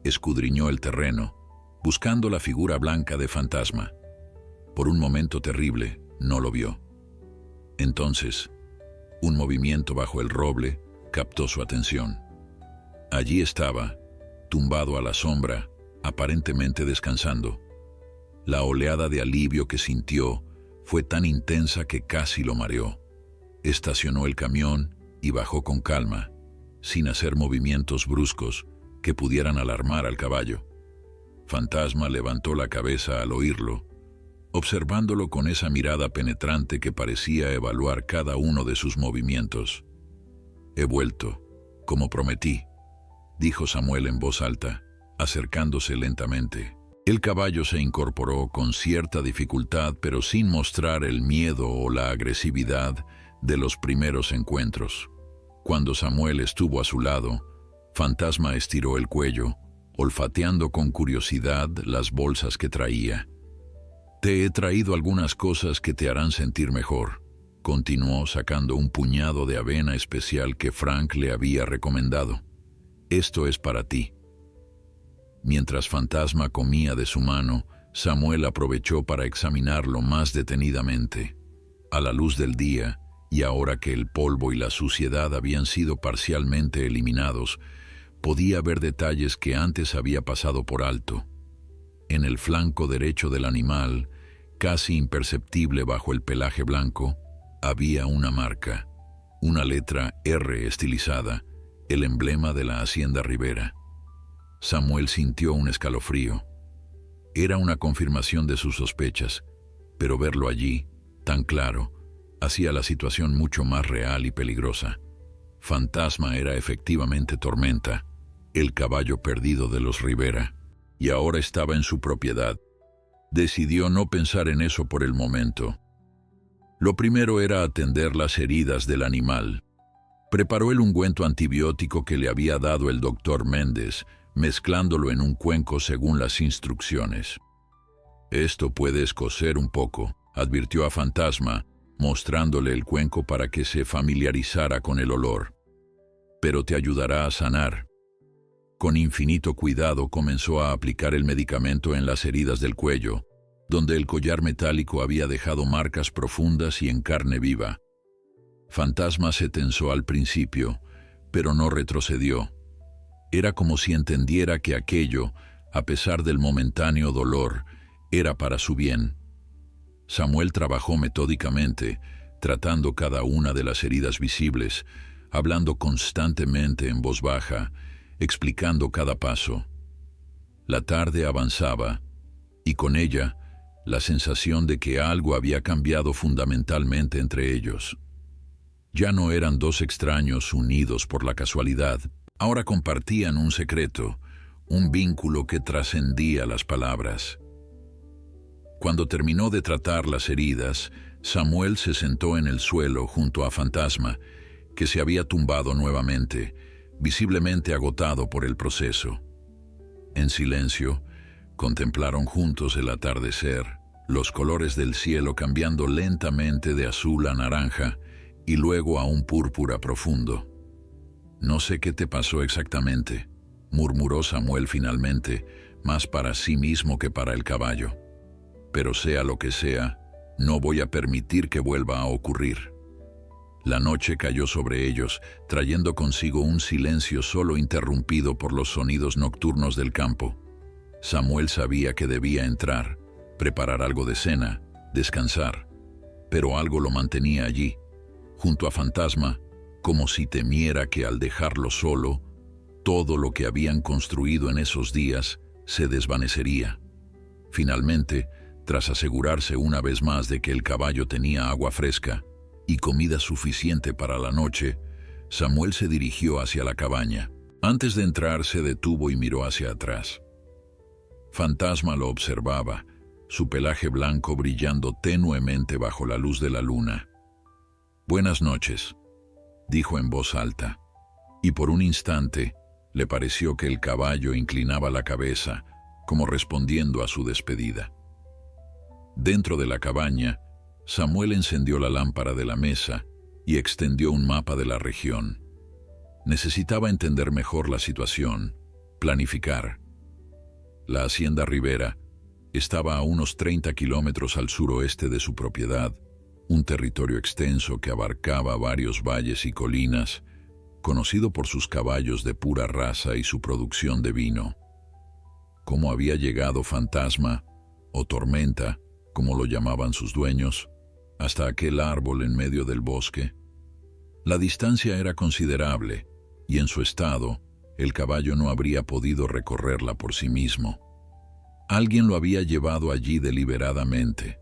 Escudriñó el terreno, buscando la figura blanca de Fantasma. Por un momento terrible, no lo vio. Entonces, un movimiento bajo el roble captó su atención. Allí estaba, tumbado a la sombra, aparentemente descansando. La oleada de alivio que sintió fue tan intensa que casi lo mareó. Estacionó el camión y bajó con calma, sin hacer movimientos bruscos que pudieran alarmar al caballo. Fantasma levantó la cabeza al oírlo, observándolo con esa mirada penetrante que parecía evaluar cada uno de sus movimientos. «He vuelto, como prometí», dijo Samuel en voz alta, acercándose lentamente. El caballo se incorporó con cierta dificultad, pero sin mostrar el miedo o la agresividad de los primeros encuentros. Cuando Samuel estuvo a su lado, Fantasma estiró el cuello, olfateando con curiosidad las bolsas que traía. «Te he traído algunas cosas que te harán sentir mejor», continuó sacando un puñado de avena especial que Frank le había recomendado. «Esto es para ti». Mientras Fantasma comía de su mano, Samuel aprovechó para examinarlo más detenidamente. A la luz del día, y ahora que el polvo y la suciedad habían sido parcialmente eliminados, podía ver detalles que antes había pasado por alto. En el flanco derecho del animal, casi imperceptible bajo el pelaje blanco, había una marca, una letra R estilizada, el emblema de la Hacienda Rivera. Samuel sintió un escalofrío. Era una confirmación de sus sospechas, pero verlo allí, tan claro, hacía la situación mucho más real y peligrosa. Fantasma era efectivamente Tormenta, el caballo perdido de los Rivera, y ahora estaba en su propiedad. Decidió no pensar en eso por el momento. Lo primero era atender las heridas del animal. Preparó el ungüento antibiótico que le había dado el doctor Méndez, mezclándolo en un cuenco según las instrucciones. «Esto puede escocer un poco», advirtió a Fantasma, mostrándole el cuenco para que se familiarizara con el olor. «Pero te ayudará a sanar». Con infinito cuidado comenzó a aplicar el medicamento en las heridas del cuello, donde el collar metálico había dejado marcas profundas y en carne viva. Fantasma se tensó al principio, pero no retrocedió. Era como si entendiera que aquello, a pesar del momentáneo dolor, era para su bien. Samuel trabajó metódicamente, tratando cada una de las heridas visibles, hablando constantemente en voz baja, explicando cada paso. La tarde avanzaba, y con ella, la sensación de que algo había cambiado fundamentalmente entre ellos. Ya no eran dos extraños unidos por la casualidad. Ahora compartían un secreto, un vínculo que trascendía las palabras. Cuando terminó de tratar las heridas, Samuel se sentó en el suelo junto a Fantasma, que se había tumbado nuevamente, visiblemente agotado por el proceso. En silencio, contemplaron juntos el atardecer, los colores del cielo cambiando lentamente de azul a naranja y luego a un púrpura profundo. «No sé qué te pasó exactamente», murmuró Samuel finalmente, más para sí mismo que para el caballo. pero sea lo que sea, no voy a permitir que vuelva a ocurrir. La noche cayó sobre ellos, trayendo consigo un silencio solo interrumpido por los sonidos nocturnos del campo. Samuel sabía que debía entrar, preparar algo de cena, descansar, pero algo lo mantenía allí, junto a Fantasma, como si temiera que al dejarlo solo, todo lo que habían construido en esos días se desvanecería. Finalmente, tras asegurarse una vez más de que el caballo tenía agua fresca y comida suficiente para la noche, Samuel se dirigió hacia la cabaña. Antes de entrar se detuvo y miró hacia atrás. Fantasma lo observaba, su pelaje blanco brillando tenuemente bajo la luz de la luna. «Buenas noches», dijo en voz alta, y por un instante le pareció que el caballo inclinaba la cabeza, como respondiendo a su despedida. Dentro de la cabaña, Samuel encendió la lámpara de la mesa y extendió un mapa de la región. Necesitaba entender mejor la situación, planificar. La hacienda Rivera estaba a unos 30 kilómetros al suroeste de su propiedad, un territorio extenso que abarcaba varios valles y colinas, conocido por sus caballos de pura raza y su producción de vino. ¿Cómo había llegado Fantasma, o Tormenta, como lo llamaban sus dueños, hasta aquel árbol en medio del bosque? La distancia era considerable, y en su estado, el caballo no habría podido recorrerla por sí mismo. Alguien lo había llevado allí deliberadamente.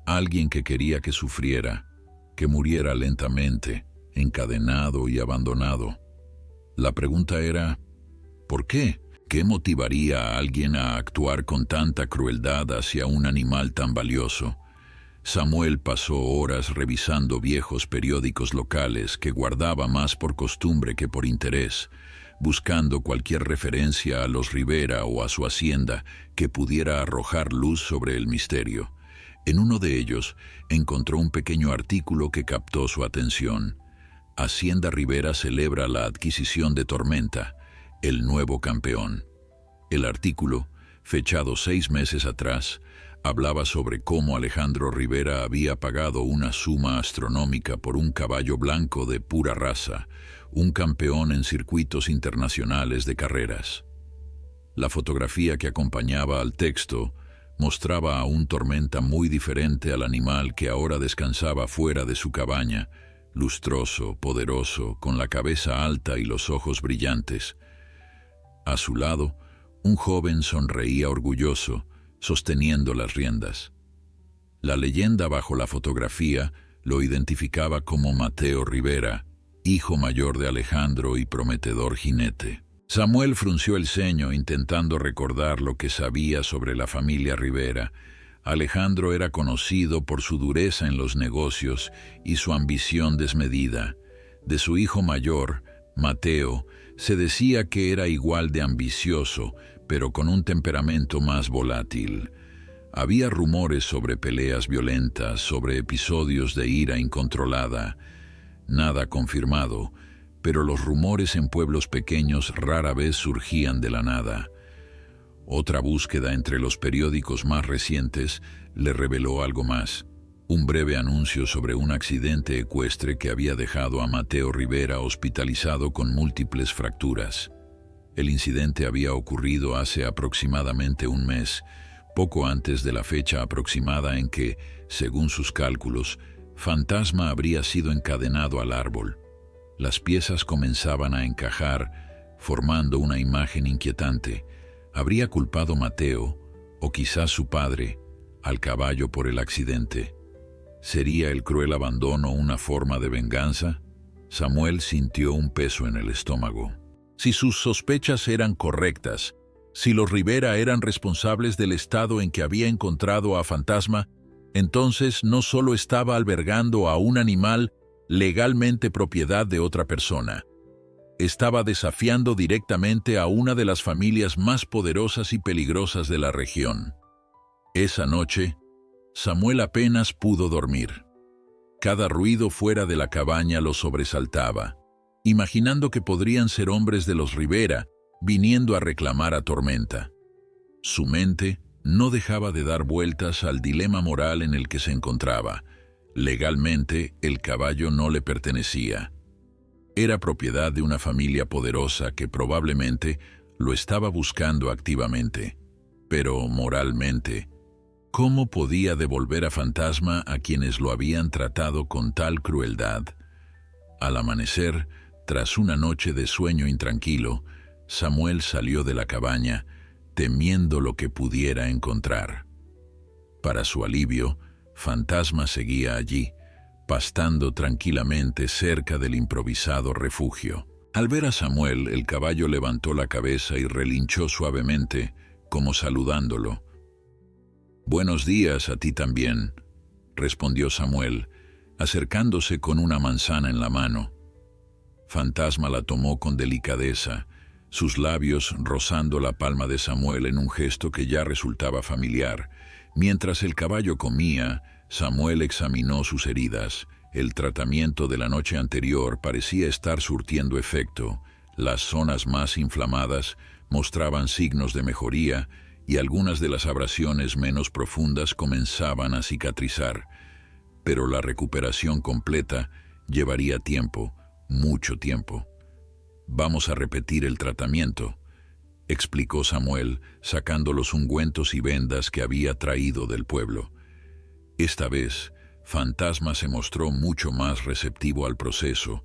Alguien que quería que sufriera, que muriera lentamente, encadenado y abandonado. La pregunta era, ¿por qué? ¿Qué motivaría a alguien a actuar con tanta crueldad hacia un animal tan valioso? Samuel pasó horas revisando viejos periódicos locales que guardaba más por costumbre que por interés, buscando cualquier referencia a los Rivera o a su hacienda que pudiera arrojar luz sobre el misterio. En uno de ellos encontró un pequeño artículo que captó su atención. Hacienda Rivera celebra la adquisición de Tormenta, el nuevo campeón. El artículo, fechado 6 meses atrás, hablaba sobre cómo Alejandro Rivera había pagado una suma astronómica por un caballo blanco de pura raza, un campeón en circuitos internacionales de carreras. La fotografía que acompañaba al texto mostraba a un Tormenta muy diferente al animal que ahora descansaba fuera de su cabaña, lustroso, poderoso, con la cabeza alta y los ojos brillantes. A su lado, un joven sonreía orgulloso, sosteniendo las riendas. La leyenda bajo la fotografía lo identificaba como Mateo Rivera, hijo mayor de Alejandro y prometedor jinete. Samuel frunció el ceño intentando recordar lo que sabía sobre la familia Rivera. Alejandro era conocido por su dureza en los negocios y su ambición desmedida. De su hijo mayor, Mateo, se decía que era igual de ambicioso, pero con un temperamento más volátil. Había rumores sobre peleas violentas, sobre episodios de ira incontrolada. Nada confirmado, pero los rumores en pueblos pequeños rara vez surgían de la nada. Otra búsqueda entre los periódicos más recientes le reveló algo más. Un breve anuncio sobre un accidente ecuestre que había dejado a Mateo Rivera hospitalizado con múltiples fracturas. El incidente había ocurrido hace aproximadamente un mes, poco antes de la fecha aproximada en que, según sus cálculos, Fantasma habría sido encadenado al árbol. Las piezas comenzaban a encajar, formando una imagen inquietante. ¿Habría culpado Mateo, o quizás su padre, al caballo por el accidente? ¿Sería el cruel abandono una forma de venganza? Samuel sintió un peso en el estómago. Si sus sospechas eran correctas, si los Rivera eran responsables del estado en que había encontrado a Fantasma, entonces no solo estaba albergando a un animal legalmente propiedad de otra persona, estaba desafiando directamente a una de las familias más poderosas y peligrosas de la región. Esa noche, Samuel apenas pudo dormir. Cada ruido fuera de la cabaña lo sobresaltaba, imaginando que podrían ser hombres de los Rivera viniendo a reclamar a Tormenta. Su mente No dejaba de dar vueltas al dilema moral en el que se encontraba. Legalmente, el caballo no le pertenecía. Era propiedad de una familia poderosa que probablemente lo estaba buscando activamente. Pero moralmente, ¿cómo podía devolver a Fantasma a quienes lo habían tratado con tal crueldad? Al amanecer, tras una noche de sueño intranquilo, Samuel salió de la cabaña, temiendo lo que pudiera encontrar. Para su alivio, Fantasma seguía allí, pastando tranquilamente cerca del improvisado refugio. Al ver a Samuel, el caballo levantó la cabeza y relinchó suavemente, como saludándolo. «Buenos días a ti también», respondió Samuel, acercándose con una manzana en la mano. Fantasma la tomó con delicadeza, sus labios rozando la palma de Samuel en un gesto que ya resultaba familiar. Mientras el caballo comía, Samuel examinó sus heridas. El tratamiento de la noche anterior parecía estar surtiendo efecto. Las zonas más inflamadas mostraban signos de mejoría y algunas de las abrasiones menos profundas comenzaban a cicatrizar. Pero la recuperación completa llevaría tiempo, mucho tiempo. «Vamos a repetir el tratamiento», explicó Samuel, sacando los ungüentos y vendas que había traído del pueblo. Esta vez, Fantasma se mostró mucho más receptivo al proceso,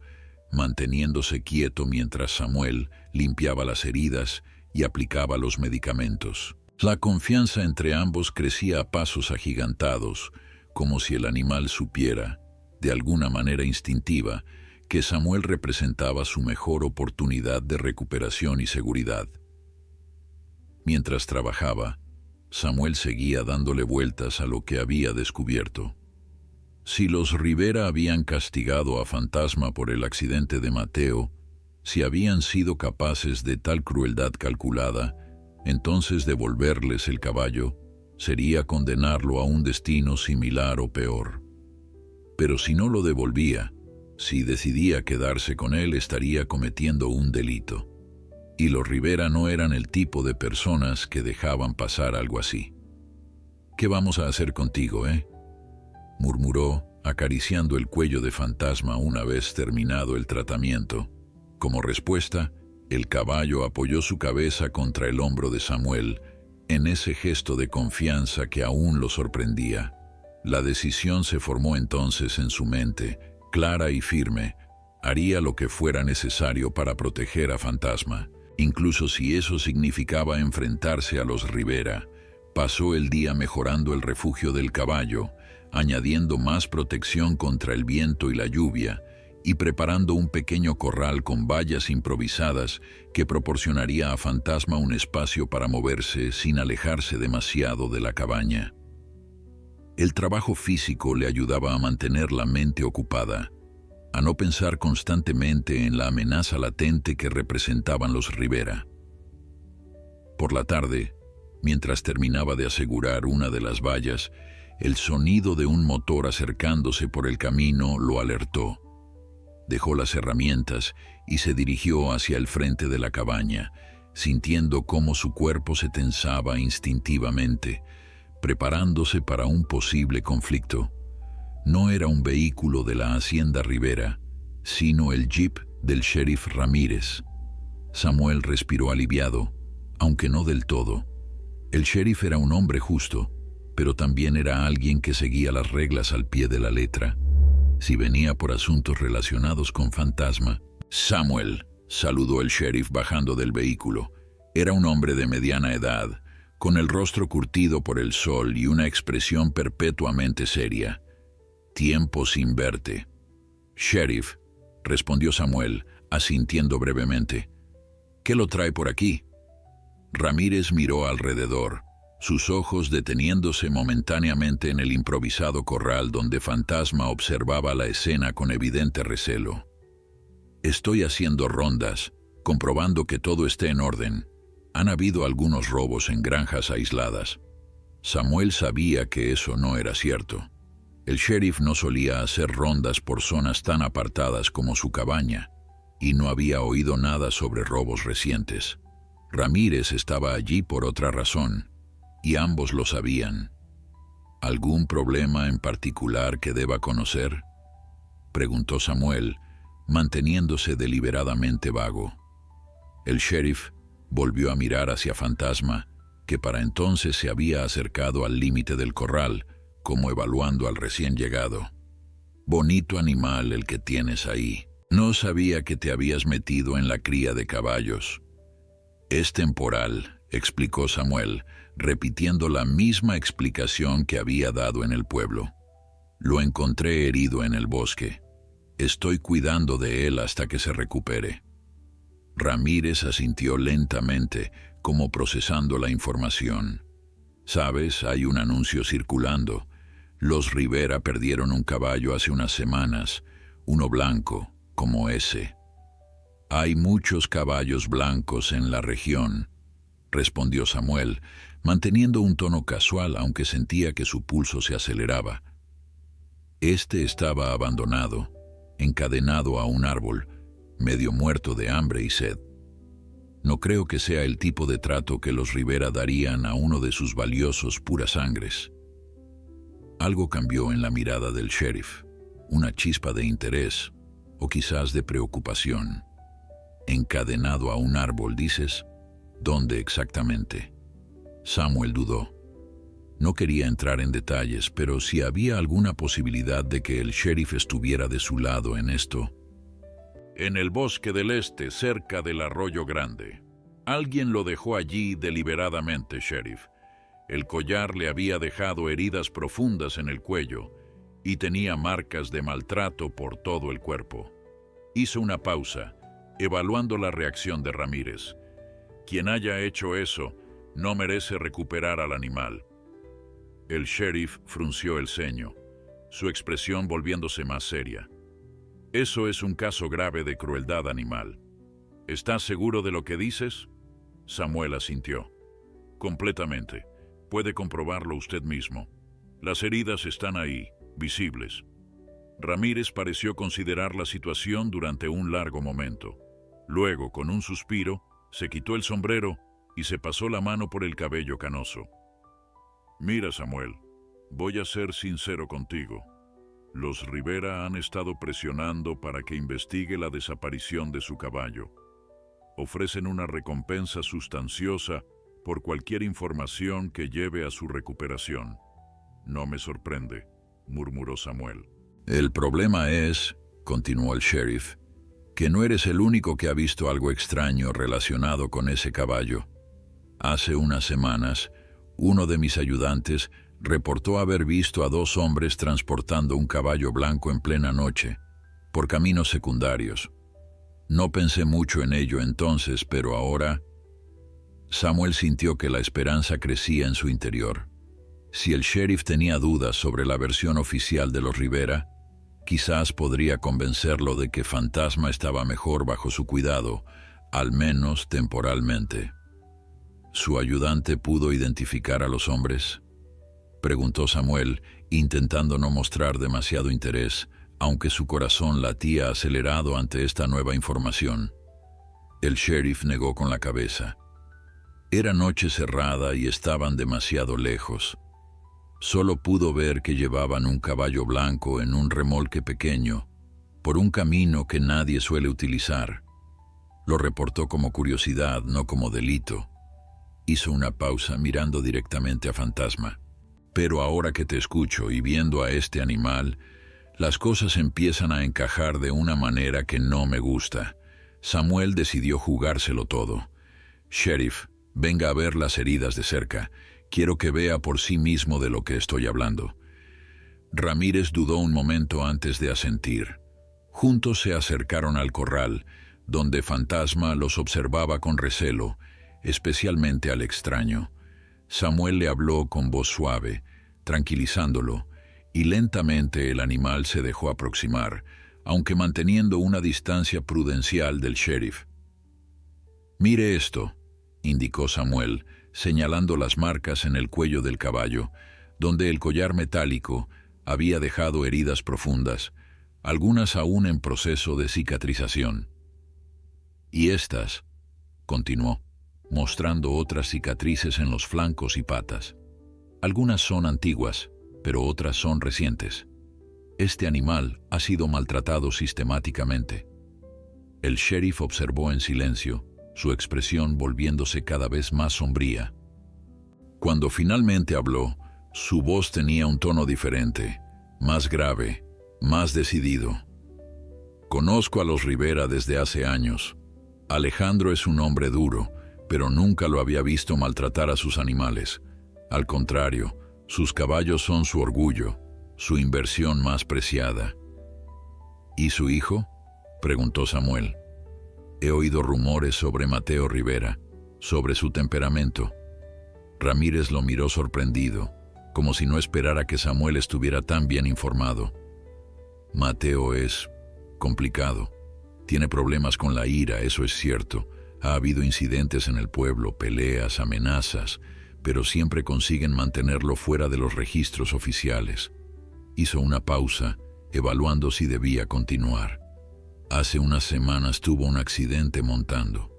manteniéndose quieto mientras Samuel limpiaba las heridas y aplicaba los medicamentos. La confianza entre ambos crecía a pasos agigantados, como si el animal supiera, de alguna manera instintiva, que Samuel representaba su mejor oportunidad de recuperación y seguridad. Mientras trabajaba, Samuel seguía dándole vueltas a lo que había descubierto. Si los Rivera habían castigado a Fantasma por el accidente de Mateo, si habían sido capaces de tal crueldad calculada, entonces devolverles el caballo sería condenarlo a un destino similar o peor. Pero si no lo devolvía, si decidía quedarse con él, estaría cometiendo un delito. Y los Rivera no eran el tipo de personas que dejaban pasar algo así. «¿Qué vamos a hacer contigo, murmuró, acariciando el cuello de Fantasma una vez terminado el tratamiento. Como respuesta, el caballo apoyó su cabeza contra el hombro de Samuel, en ese gesto de confianza que aún lo sorprendía. La decisión se formó entonces en su mente, clara y firme. Haría lo que fuera necesario para proteger a Fantasma, incluso si eso significaba enfrentarse a los Rivera. Pasó el día mejorando el refugio del caballo, añadiendo más protección contra el viento y la lluvia, y preparando un pequeño corral con vallas improvisadas que proporcionaría a Fantasma un espacio para moverse sin alejarse demasiado de la cabaña. El trabajo físico le ayudaba a mantener la mente ocupada, a no pensar constantemente en la amenaza latente que representaban los Rivera. Por la tarde, mientras terminaba de asegurar una de las vallas, el sonido de un motor acercándose por el camino lo alertó. Dejó las herramientas y se dirigió hacia el frente de la cabaña, sintiendo cómo su cuerpo se tensaba instintivamente, preparándose para un posible conflicto. No era un vehículo de la hacienda Rivera, sino el jeep del sheriff Ramírez. Samuel respiró aliviado, aunque no del todo. El sheriff era un hombre justo, pero también era alguien que seguía las reglas al pie de la letra. Si venía por asuntos relacionados con Fantasma. «Samuel», saludó el sheriff bajando del vehículo. Era un hombre de mediana edad, con el rostro curtido por el sol y una expresión perpetuamente seria. «Tiempo sin verte». «Sheriff», respondió Samuel, asintiendo brevemente. «¿Qué lo trae por aquí?» Ramírez miró alrededor, sus ojos deteniéndose momentáneamente en el improvisado corral donde Fantasma observaba la escena con evidente recelo. «Estoy haciendo rondas, comprobando que todo esté en orden. Han habido algunos robos en granjas aisladas». Samuel sabía que eso no era cierto. El sheriff no solía hacer rondas por zonas tan apartadas como su cabaña, y no había oído nada sobre robos recientes. Ramírez estaba allí por otra razón, y ambos lo sabían. ¿Algún problema en particular que deba conocer?, preguntó Samuel, manteniéndose deliberadamente vago. El sheriff volvió a mirar hacia Fantasma, que para entonces se había acercado al límite del corral, como evaluando al recién llegado. «Bonito animal el que tienes ahí. No sabía que te habías metido en la cría de caballos». «Es temporal», explicó Samuel, repitiendo la misma explicación que había dado en el pueblo. «Lo encontré herido en el bosque. Estoy cuidando de él hasta que se recupere». Ramírez asintió lentamente, como procesando la información. «Sabes, hay un anuncio circulando. Los Rivera perdieron un caballo hace unas semanas, uno blanco, como ese». «Hay muchos caballos blancos en la región», respondió Samuel, manteniendo un tono casual, aunque sentía que su pulso se aceleraba. Este estaba abandonado, encadenado a un árbol, medio muerto de hambre y sed. No creo que sea el tipo de trato que los Rivera darían a uno de sus valiosos purasangres. Algo cambió en la mirada del sheriff, una chispa de interés, o quizás de preocupación. «Encadenado a un árbol, dices. ¿Dónde exactamente?». Samuel dudó. No quería entrar en detalles, pero si había alguna posibilidad de que el sheriff estuviera de su lado en esto. «En el bosque del este, cerca del Arroyo Grande. Alguien lo dejó allí deliberadamente, sheriff. El collar le había dejado heridas profundas en el cuello y tenía marcas de maltrato por todo el cuerpo». Hizo una pausa, evaluando la reacción de Ramírez. «Quien haya hecho eso no merece recuperar al animal». El sheriff frunció el ceño, su expresión volviéndose más seria. «Eso es un caso grave de crueldad animal. ¿Estás seguro de lo que dices?». Samuel asintió. «Completamente. Puede comprobarlo usted mismo. Las heridas están ahí, visibles». Ramírez pareció considerar la situación durante un largo momento. Luego, con un suspiro, se quitó el sombrero y se pasó la mano por el cabello canoso. «Mira, Samuel, voy a ser sincero contigo. Los Rivera han estado presionando para que investigue la desaparición de su caballo. Ofrecen una recompensa sustanciosa por cualquier información que lleve a su recuperación». «No me sorprende», murmuró Samuel. «El problema es», continuó el sheriff, «que no eres el único que ha visto algo extraño relacionado con ese caballo. Hace unas semanas, uno de mis ayudantes reportó haber visto a 2 hombres transportando un caballo blanco en plena noche, por caminos secundarios. No pensé mucho en ello entonces, pero ahora…». Samuel sintió que la esperanza crecía en su interior. Si el sheriff tenía dudas sobre la versión oficial de los Rivera, quizás podría convencerlo de que Fantasma estaba mejor bajo su cuidado, al menos temporalmente. «¿Su ayudante pudo identificar a los hombres?», preguntó Samuel, intentando no mostrar demasiado interés, aunque su corazón latía acelerado ante esta nueva información. El sheriff negó con la cabeza. Era noche cerrada y estaban demasiado lejos. Solo pudo ver que llevaban un caballo blanco en un remolque pequeño, por un camino que nadie suele utilizar. Lo reportó como curiosidad, no como delito. Hizo una pausa mirando directamente a Fantasma. «Pero ahora que te escucho y viendo a este animal, las cosas empiezan a encajar de una manera que no me gusta». Samuel decidió jugárselo todo. «Sheriff, venga a ver las heridas de cerca. Quiero que vea por sí mismo de lo que estoy hablando». Ramírez dudó un momento antes de asentir. Juntos se acercaron al corral, donde Fantasma los observaba con recelo, especialmente al extraño. Samuel le habló con voz suave, tranquilizándolo, y lentamente el animal se dejó aproximar, aunque manteniendo una distancia prudencial del sheriff. «Mire esto», indicó Samuel, señalando las marcas en el cuello del caballo, donde el collar metálico había dejado heridas profundas, algunas aún en proceso de cicatrización. «Y estas», continuó, mostrando otras cicatrices en los flancos y patas. Algunas son antiguas, pero otras son recientes. Este animal ha sido maltratado sistemáticamente. El sheriff observó en silencio, su expresión volviéndose cada vez más sombría. Cuando finalmente habló, su voz tenía un tono diferente, más grave, más decidido. Conozco a los Rivera desde hace años. Alejandro es un hombre duro, pero nunca lo había visto maltratar a sus animales. Al contrario, sus caballos son su orgullo, su inversión más preciada. ¿Y su hijo?, preguntó Samuel. He oído rumores sobre Mateo Rivera, sobre su temperamento. Ramírez lo miró sorprendido, como si no esperara que Samuel estuviera tan bien informado. Mateo es complicado. Tiene problemas con la ira, eso es cierto. Ha habido incidentes en el pueblo, peleas, amenazas, pero siempre consiguen mantenerlo fuera de los registros oficiales. Hizo una pausa, evaluando si debía continuar. Hace unas semanas tuvo un accidente montando.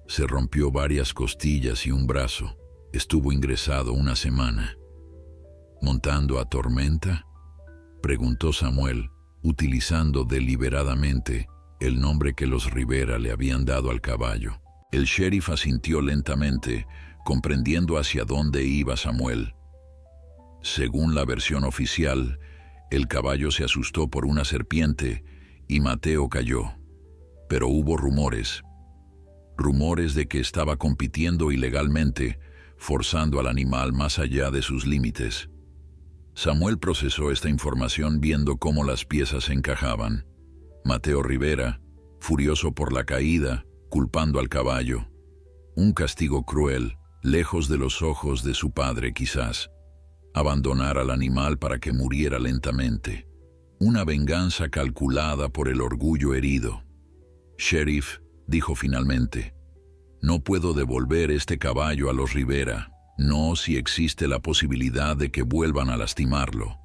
Se rompió varias costillas y un brazo. Estuvo ingresado una semana. ¿Montando a Tormenta?, preguntó Samuel, utilizando deliberadamente el nombre que los Rivera le habían dado al caballo. El sheriff asintió lentamente, comprendiendo hacia dónde iba Samuel. Según la versión oficial, el caballo se asustó por una serpiente y Mateo cayó. Pero hubo rumores de que estaba compitiendo ilegalmente, forzando al animal más allá de sus límites. Samuel procesó esta información viendo cómo las piezas encajaban. Mateo Rivera, furioso por la caída, culpando al caballo. Un castigo cruel, lejos de los ojos de su padre quizás. Abandonar al animal para que muriera lentamente. Una venganza calculada por el orgullo herido. Sheriff, dijo finalmente, no puedo devolver este caballo a los Rivera, no si existe la posibilidad de que vuelvan a lastimarlo.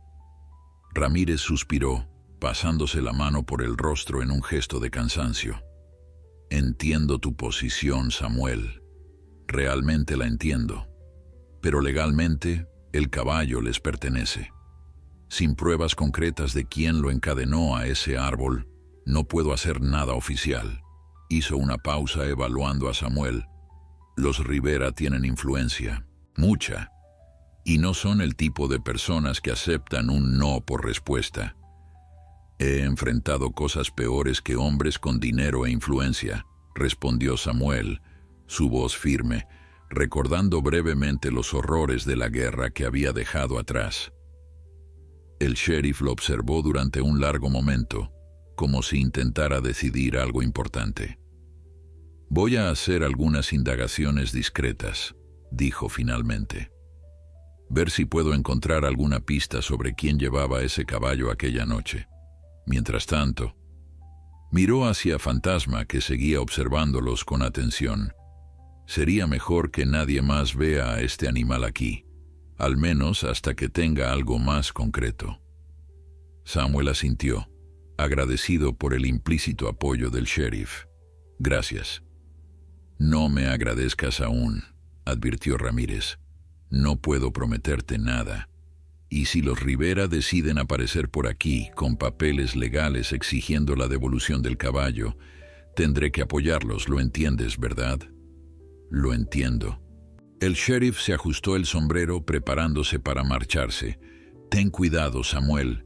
Ramírez suspiró, pasándose la mano por el rostro en un gesto de cansancio. Entiendo tu posición, Samuel. Realmente la entiendo. Pero legalmente, el caballo les pertenece. Sin pruebas concretas de quién lo encadenó a ese árbol, no puedo hacer nada oficial. Hizo una pausa evaluando a Samuel. Los Rivera tienen influencia, mucha, y no son el tipo de personas que aceptan un no por respuesta. He enfrentado cosas peores que hombres con dinero e influencia, respondió Samuel, su voz firme, recordando brevemente los horrores de la guerra que había dejado atrás. El sheriff lo observó durante un largo momento, como si intentara decidir algo importante. Voy a hacer algunas indagaciones discretas, dijo finalmente. Ver si puedo encontrar alguna pista sobre quién llevaba ese caballo aquella noche. Mientras tanto, miró hacia Fantasma, que seguía observándolos con atención. Sería mejor que nadie más vea a este animal aquí, al menos hasta que tenga algo más concreto. Samuel asintió, agradecido por el implícito apoyo del sheriff. Gracias. No me agradezcas aún, advirtió Ramírez. No puedo prometerte nada. Y si los Rivera deciden aparecer por aquí con papeles legales exigiendo la devolución del caballo, tendré que apoyarlos, ¿lo entiendes, verdad? Lo entiendo. El sheriff se ajustó el sombrero preparándose para marcharse. Ten cuidado, Samuel.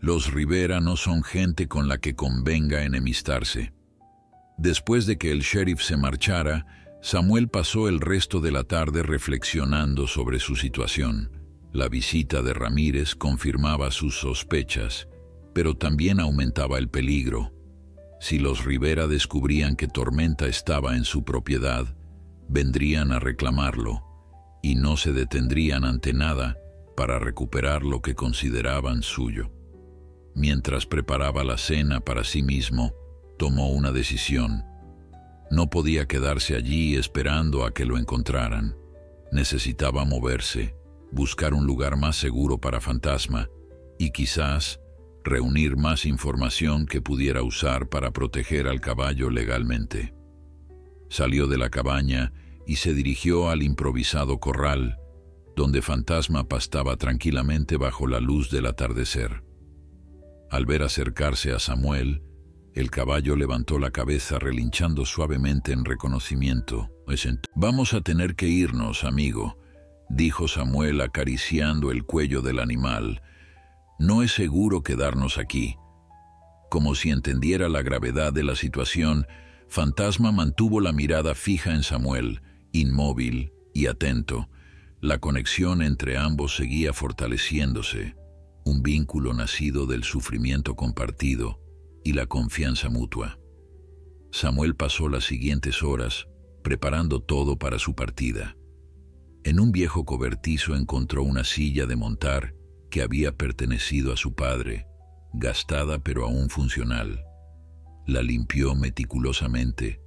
Los Rivera no son gente con la que convenga enemistarse. Después de que el sheriff se marchara, Samuel pasó el resto de la tarde reflexionando sobre su situación. La visita de Ramírez confirmaba sus sospechas, pero también aumentaba el peligro. Si los Rivera descubrían que Tormenta estaba en su propiedad, vendrían a reclamarlo, y no se detendrían ante nada para recuperar lo que consideraban suyo. Mientras preparaba la cena para sí mismo, tomó una decisión. No podía quedarse allí esperando a que lo encontraran. Necesitaba moverse, buscar un lugar más seguro para Fantasma y quizás reunir más información que pudiera usar para proteger al caballo legalmente. Salió de la cabaña y se dirigió al improvisado corral, donde Fantasma pastaba tranquilamente bajo la luz del atardecer. Al ver acercarse a Samuel, el caballo levantó la cabeza relinchando suavemente en reconocimiento. «Vamos a tener que irnos, amigo», dijo Samuel acariciando el cuello del animal. «No es seguro quedarnos aquí». Como si entendiera la gravedad de la situación, Fantasma mantuvo la mirada fija en Samuel, inmóvil y atento. La conexión entre ambos seguía fortaleciéndose, un vínculo nacido del sufrimiento compartido y la confianza mutua. Samuel pasó las siguientes horas preparando todo para su partida. En un viejo cobertizo encontró una silla de montar que había pertenecido a su padre, gastada pero aún funcional. La limpió meticulosamente,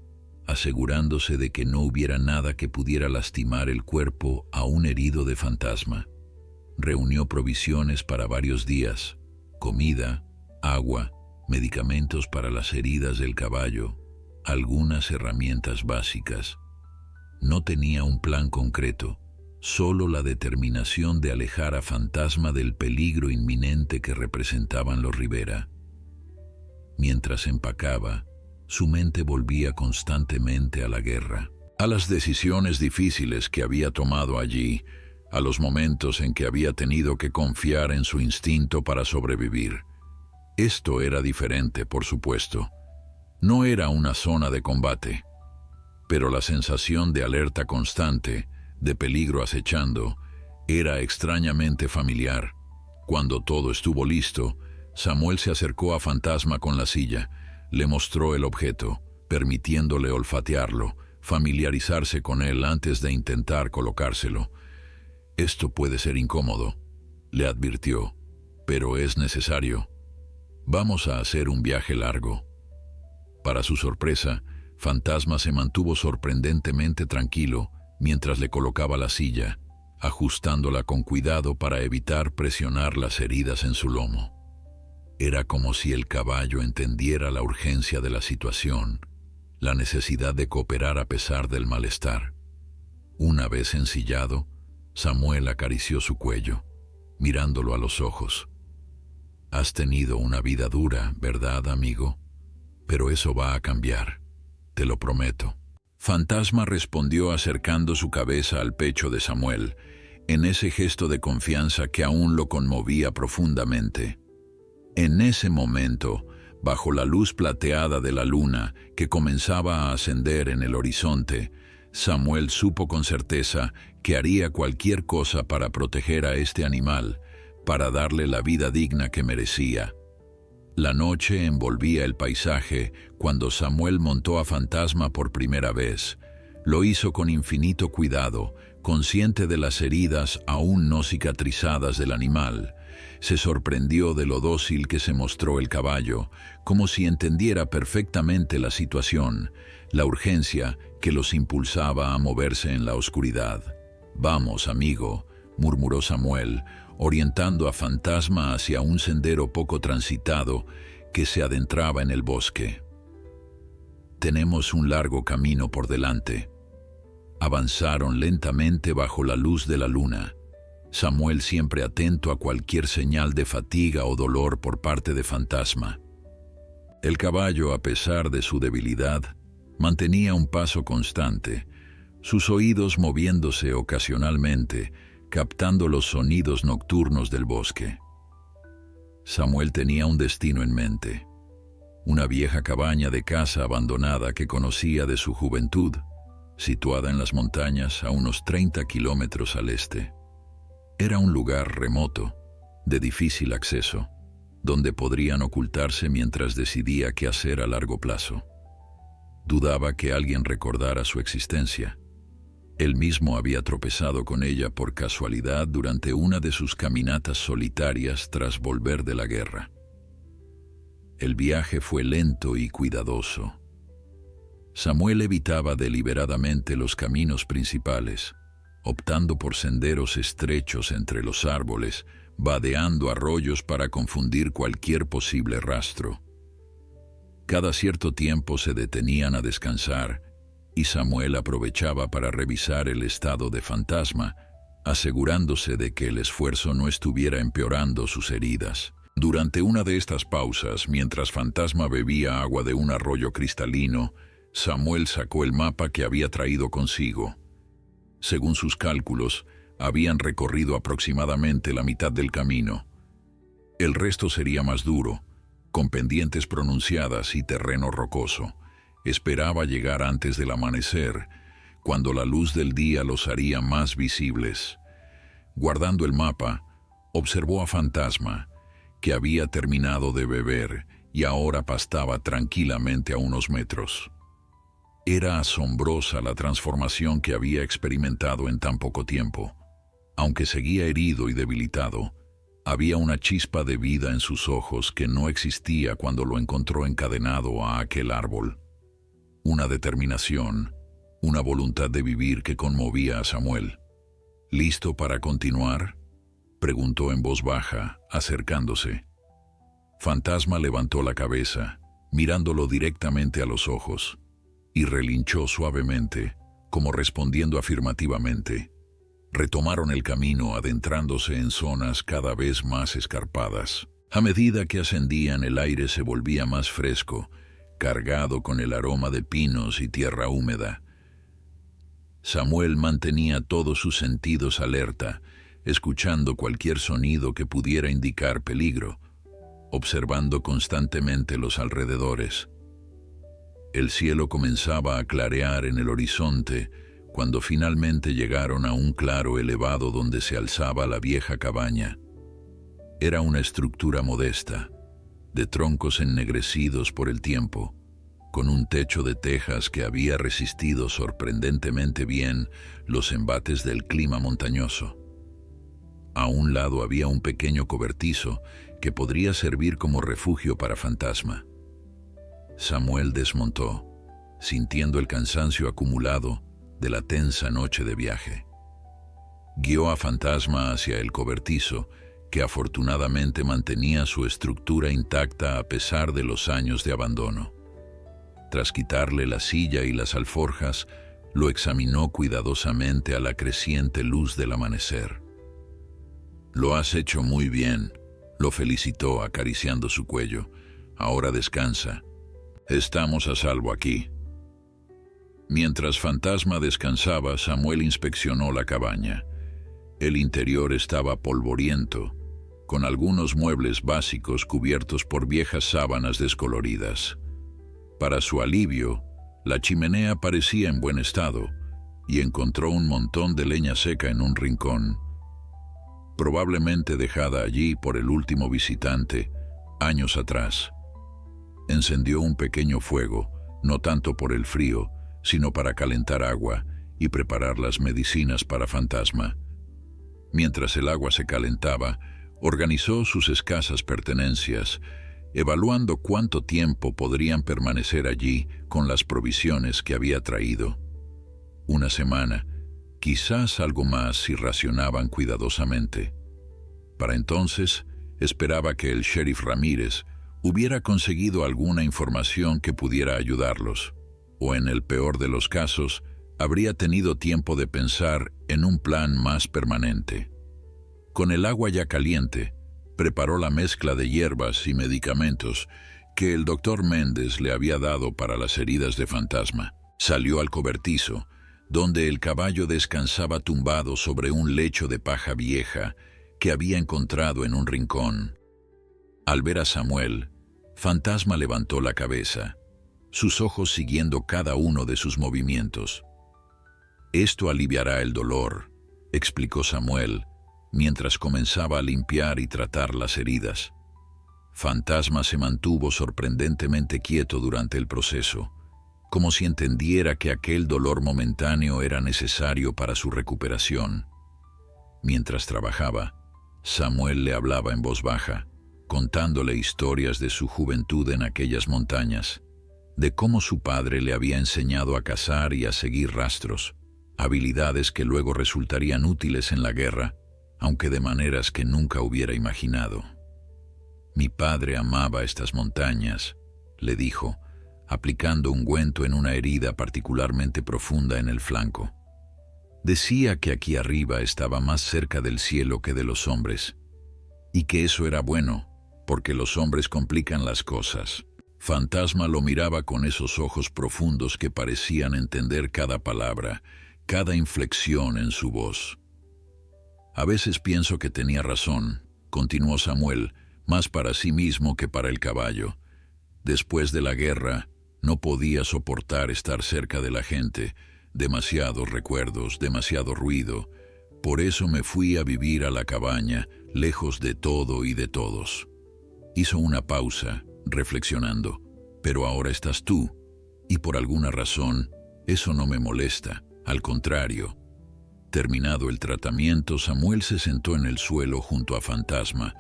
asegurándose de que no hubiera nada que pudiera lastimar el cuerpo aún herido de Fantasma. Reunió provisiones para varios días, comida, agua, medicamentos para las heridas del caballo, algunas herramientas básicas. No tenía un plan concreto, solo la determinación de alejar a Fantasma del peligro inminente que representaban los Rivera. Mientras empacaba, su mente volvía constantemente a la guerra, a las decisiones difíciles que había tomado allí, a los momentos en que había tenido que confiar en su instinto para sobrevivir. Esto era diferente, por supuesto. No era una zona de combate, pero la sensación de alerta constante, de peligro acechando, era extrañamente familiar. Cuando todo estuvo listo, Samuel se acercó a Fantasma con la silla, le mostró el objeto, permitiéndole olfatearlo, familiarizarse con él antes de intentar colocárselo. «Esto puede ser incómodo», le advirtió, «pero es necesario. Vamos a hacer un viaje largo». Para su sorpresa, Fantasma se mantuvo sorprendentemente tranquilo mientras le colocaba la silla, ajustándola con cuidado para evitar presionar las heridas en su lomo. Era como si el caballo entendiera la urgencia de la situación, la necesidad de cooperar a pesar del malestar. Una vez ensillado, Samuel acarició su cuello, mirándolo a los ojos. «Has tenido una vida dura, ¿verdad, amigo? Pero eso va a cambiar, te lo prometo». Fantasma respondió acercando su cabeza al pecho de Samuel, en ese gesto de confianza que aún lo conmovía profundamente. En ese momento, bajo la luz plateada de la luna que comenzaba a ascender en el horizonte, Samuel supo con certeza que haría cualquier cosa para proteger a este animal, para darle la vida digna que merecía. La noche envolvía el paisaje cuando Samuel montó a Fantasma por primera vez. Lo hizo con infinito cuidado, consciente de las heridas aún no cicatrizadas del animal. Se sorprendió de lo dócil que se mostró el caballo, como si entendiera perfectamente la situación, la urgencia que los impulsaba a moverse en la oscuridad. «Vamos, amigo», murmuró Samuel, orientando a Fantasma hacia un sendero poco transitado que se adentraba en el bosque. «Tenemos un largo camino por delante». Avanzaron lentamente bajo la luz de la luna, Samuel siempre atento a cualquier señal de fatiga o dolor por parte de Fantasma. El caballo, a pesar de su debilidad, mantenía un paso constante, sus oídos moviéndose ocasionalmente, captando los sonidos nocturnos del bosque. Samuel tenía un destino en mente, una vieja cabaña de caza abandonada que conocía de su juventud, situada en las montañas a unos 30 kilómetros al este. Era un lugar remoto, de difícil acceso, donde podrían ocultarse mientras decidía qué hacer a largo plazo. Dudaba que alguien recordara su existencia. Él mismo había tropezado con ella por casualidad durante una de sus caminatas solitarias tras volver de la guerra. El viaje fue lento y cuidadoso. Samuel evitaba deliberadamente los caminos principales, optando por senderos estrechos entre los árboles, vadeando arroyos para confundir cualquier posible rastro. Cada cierto tiempo se detenían a descansar y Samuel aprovechaba para revisar el estado de Fantasma, asegurándose de que el esfuerzo no estuviera empeorando sus heridas. Durante una de estas pausas, mientras Fantasma bebía agua de un arroyo cristalino, Samuel sacó el mapa que había traído consigo. Según sus cálculos, habían recorrido aproximadamente la mitad del camino. El resto sería más duro, con pendientes pronunciadas y terreno rocoso. Esperaba llegar antes del amanecer, cuando la luz del día los haría más visibles. Guardando el mapa, observó a Fantasma, que había terminado de beber y ahora pastaba tranquilamente a unos metros. Era asombrosa la transformación que había experimentado en tan poco tiempo. Aunque seguía herido y debilitado, había una chispa de vida en sus ojos que no existía cuando lo encontró encadenado a aquel árbol. Una determinación, una voluntad de vivir que conmovía a Samuel. ¿Listo para continuar?, preguntó en voz baja, acercándose. Fantasma levantó la cabeza, mirándolo directamente a los ojos, y relinchó suavemente, como respondiendo afirmativamente. Retomaron el camino, adentrándose en zonas cada vez más escarpadas. A medida que ascendían, el aire se volvía más fresco, cargado con el aroma de pinos y tierra húmeda. Samuel mantenía todos sus sentidos alerta, escuchando cualquier sonido que pudiera indicar peligro, observando constantemente los alrededores. El cielo comenzaba a clarear en el horizonte cuando finalmente llegaron a un claro elevado donde se alzaba la vieja cabaña. Era una estructura modesta, de troncos ennegrecidos por el tiempo, con un techo de tejas que había resistido sorprendentemente bien los embates del clima montañoso. A un lado había un pequeño cobertizo que podría servir como refugio para Fantasma. Samuel desmontó, sintiendo el cansancio acumulado de la tensa noche de viaje. Guió a Fantasma hacia el cobertizo, que afortunadamente mantenía su estructura intacta a pesar de los años de abandono. Tras quitarle la silla y las alforjas, lo examinó cuidadosamente a la creciente luz del amanecer. «Lo has hecho muy bien», lo felicitó acariciando su cuello. «Ahora descansa. Estamos a salvo aquí». Mientras Fantasma descansaba, Samuel inspeccionó la cabaña. El interior estaba polvoriento, con algunos muebles básicos cubiertos por viejas sábanas descoloridas. Para su alivio, la chimenea parecía en buen estado, y encontró un montón de leña seca en un rincón, probablemente dejada allí por el último visitante, años atrás. Encendió un pequeño fuego, no tanto por el frío, sino para calentar agua y preparar las medicinas para Fantasma. Mientras el agua se calentaba, organizó sus escasas pertenencias, evaluando cuánto tiempo podrían permanecer allí con las provisiones que había traído. Una semana, quizás algo más si racionaban cuidadosamente. Para entonces, esperaba que el sheriff Ramírez hubiera conseguido alguna información que pudiera ayudarlos, o en el peor de los casos, habría tenido tiempo de pensar en un plan más permanente. Con el agua ya caliente, preparó la mezcla de hierbas y medicamentos que el doctor Méndez le había dado para las heridas de Fantasma. Salió al cobertizo, donde el caballo descansaba tumbado sobre un lecho de paja vieja que había encontrado en un rincón. Al ver a Samuel, Fantasma levantó la cabeza, sus ojos siguiendo cada uno de sus movimientos. «Esto aliviará el dolor», explicó Samuel, mientras comenzaba a limpiar y tratar las heridas. Fantasma se mantuvo sorprendentemente quieto durante el proceso, como si entendiera que aquel dolor momentáneo era necesario para su recuperación. Mientras trabajaba, Samuel le hablaba en voz baja, contándole historias de su juventud en aquellas montañas, de cómo su padre le había enseñado a cazar y a seguir rastros, habilidades que luego resultarían útiles en la guerra, aunque de maneras que nunca hubiera imaginado. «Mi padre amaba estas montañas», le dijo, aplicando ungüento en una herida particularmente profunda en el flanco. Decía que aquí arriba estaba más cerca del cielo que de los hombres, y que eso era bueno, porque los hombres complican las cosas. Fantasma lo miraba con esos ojos profundos que parecían entender cada palabra, cada inflexión en su voz. A veces pienso que tenía razón, continuó Samuel, más para sí mismo que para el caballo. Después de la guerra, no podía soportar estar cerca de la gente, demasiados recuerdos, demasiado ruido. Por eso me fui a vivir a la cabaña, lejos de todo y de todos. Hizo una pausa, reflexionando. Pero ahora estás tú, y por alguna razón, eso no me molesta, al contrario. Terminado el tratamiento, Samuel se sentó en el suelo junto a Fantasma,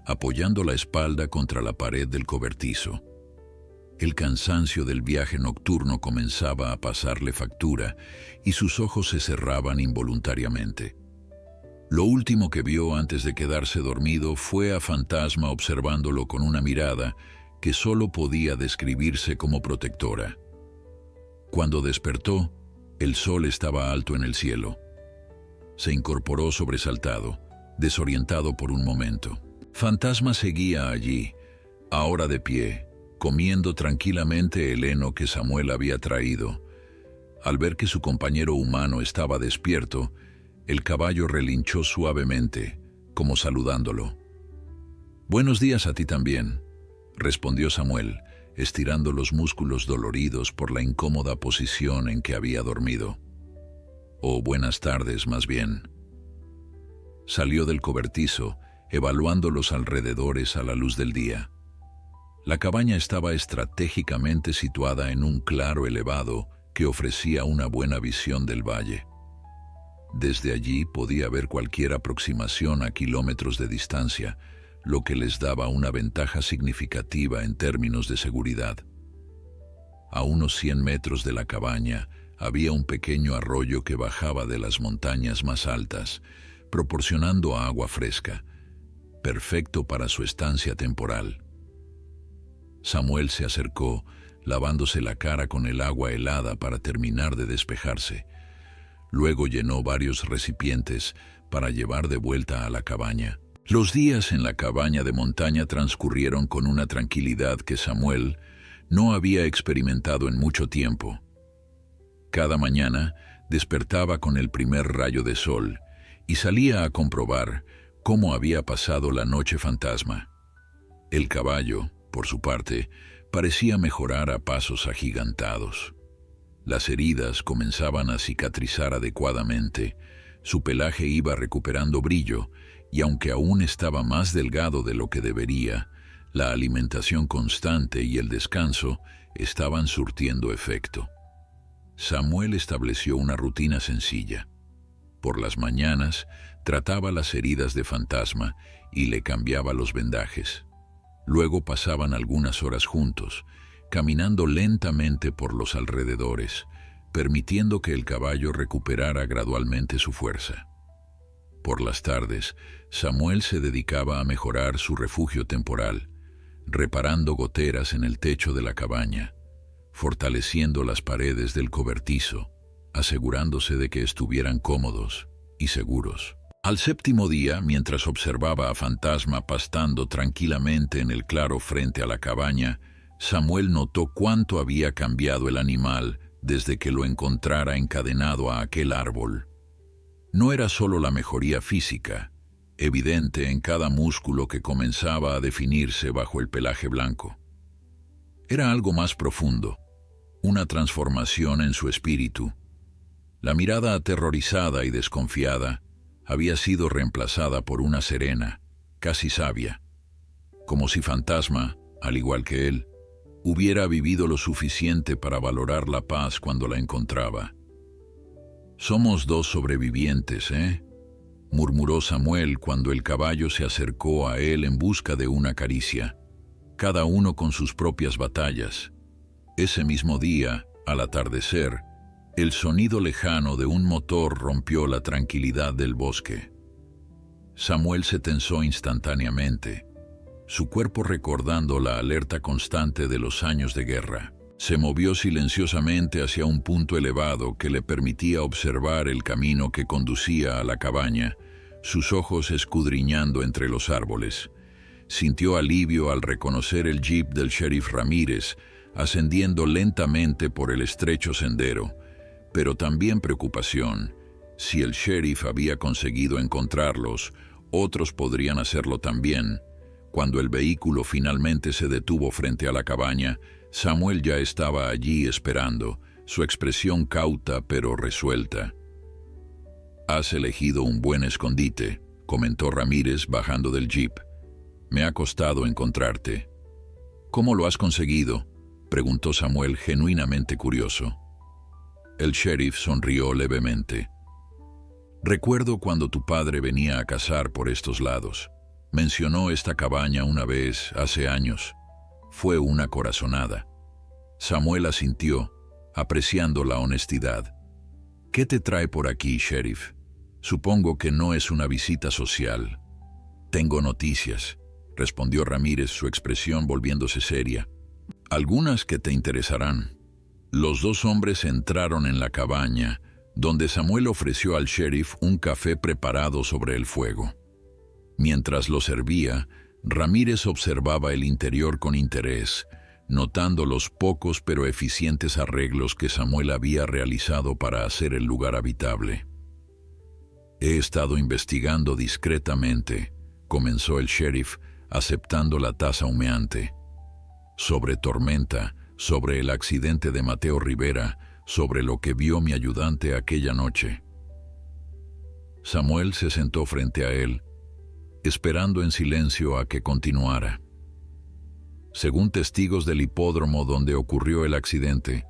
apoyando la espalda contra la pared del cobertizo. El cansancio del viaje nocturno comenzaba a pasarle factura y sus ojos se cerraban involuntariamente. Lo último que vio antes de quedarse dormido fue a Fantasma observándolo con una mirada que solo podía describirse como protectora. Cuando despertó, el sol estaba alto en el cielo. Se incorporó sobresaltado, desorientado por un momento. Fantasma seguía allí, ahora de pie, comiendo tranquilamente el heno que Samuel había traído. Al ver que su compañero humano estaba despierto, el caballo relinchó suavemente, como saludándolo. «Buenos días a ti también», respondió Samuel, estirando los músculos doloridos por la incómoda posición en que había dormido. «O buenas tardes, más bien». Salió del cobertizo, evaluando los alrededores a la luz del día. La cabaña estaba estratégicamente situada en un claro elevado que ofrecía una buena visión del valle. Desde allí podía ver cualquier aproximación a kilómetros de distancia, lo que les daba una ventaja significativa en términos de seguridad. A unos 100 metros de la cabaña había un pequeño arroyo que bajaba de las montañas más altas, proporcionando agua fresca, perfecto para su estancia temporal. Samuel se acercó, lavándose la cara con el agua helada para terminar de despejarse. Luego llenó varios recipientes para llevar de vuelta a la cabaña. Los días en la cabaña de montaña transcurrieron con una tranquilidad que Samuel no había experimentado en mucho tiempo. Cada mañana despertaba con el primer rayo de sol y salía a comprobar cómo había pasado la noche fantasma. El caballo, por su parte, parecía mejorar a pasos agigantados. Las heridas comenzaban a cicatrizar adecuadamente, su pelaje iba recuperando brillo, y aunque aún estaba más delgado de lo que debería, la alimentación constante y el descanso estaban surtiendo efecto. Samuel estableció una rutina sencilla. Por las mañanas trataba las heridas de Fantasma y le cambiaba los vendajes. Luego pasaban algunas horas juntos, caminando lentamente por los alrededores, permitiendo que el caballo recuperara gradualmente su fuerza. Por las tardes, Samuel se dedicaba a mejorar su refugio temporal, reparando goteras en el techo de la cabaña, fortaleciendo las paredes del cobertizo, asegurándose de que estuvieran cómodos y seguros. Al séptimo día, mientras observaba a Fantasma pastando tranquilamente en el claro frente a la cabaña, Samuel notó cuánto había cambiado el animal desde que lo encontrara encadenado a aquel árbol. No era solo la mejoría física, evidente en cada músculo que comenzaba a definirse bajo el pelaje blanco. Era algo más profundo, una transformación en su espíritu. La mirada aterrorizada y desconfiada había sido reemplazada por una serena, casi sabia, como si Fantasma, al igual que él, hubiera vivido lo suficiente para valorar la paz cuando la encontraba. «Somos dos sobrevivientes, ¿eh?», murmuró Samuel cuando el caballo se acercó a él en busca de una caricia, cada uno con sus propias batallas. Ese mismo día, al atardecer, el sonido lejano de un motor rompió la tranquilidad del bosque. Samuel se tensó instantáneamente, su cuerpo recordando la alerta constante de los años de guerra. Se movió silenciosamente hacia un punto elevado que le permitía observar el camino que conducía a la cabaña, sus ojos escudriñando entre los árboles. Sintió alivio al reconocer el jeep del sheriff Ramírez, ascendiendo lentamente por el estrecho sendero, pero también preocupación. Si el sheriff había conseguido encontrarlos, otros podrían hacerlo también. Cuando el vehículo finalmente se detuvo frente a la cabaña, Samuel ya estaba allí esperando, su expresión cauta pero resuelta. «Has elegido un buen escondite», comentó Ramírez bajando del jeep. «Me ha costado encontrarte». «¿Cómo lo has conseguido?», preguntó Samuel genuinamente curioso. El sheriff sonrió levemente. «Recuerdo cuando tu padre venía a cazar por estos lados. Mencionó esta cabaña una vez, hace años. Fue una corazonada». Samuel asintió, apreciando la honestidad. «¿Qué te trae por aquí, sheriff? Supongo que no es una visita social». «Tengo noticias», respondió Ramírez, su expresión volviéndose seria. «Algunas que te interesarán». Los dos hombres entraron en la cabaña, donde Samuel ofreció al sheriff un café preparado sobre el fuego. Mientras lo servía, Ramírez observaba el interior con interés, notando los pocos pero eficientes arreglos que Samuel había realizado para hacer el lugar habitable. «He estado investigando discretamente», comenzó el sheriff, aceptando la taza humeante. «Sobre Tormenta, sobre el accidente de Mateo Rivera, sobre lo que vio mi ayudante aquella noche». Samuel se sentó frente a él, esperando en silencio a que continuara. Según testigos del hipódromo donde ocurrió el accidente,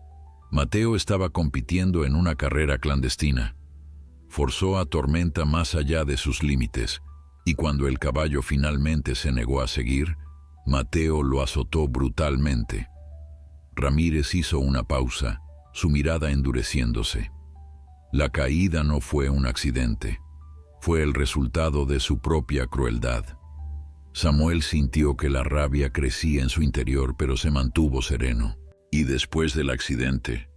Mateo estaba compitiendo en una carrera clandestina. Forzó a Tormenta más allá de sus límites, y cuando el caballo finalmente se negó a seguir, Mateo lo azotó brutalmente. Ramírez hizo una pausa, su mirada endureciéndose. La caída no fue un accidente, fue el resultado de su propia crueldad. Samuel sintió que la rabia crecía en su interior, pero se mantuvo sereno. Y después del accidente,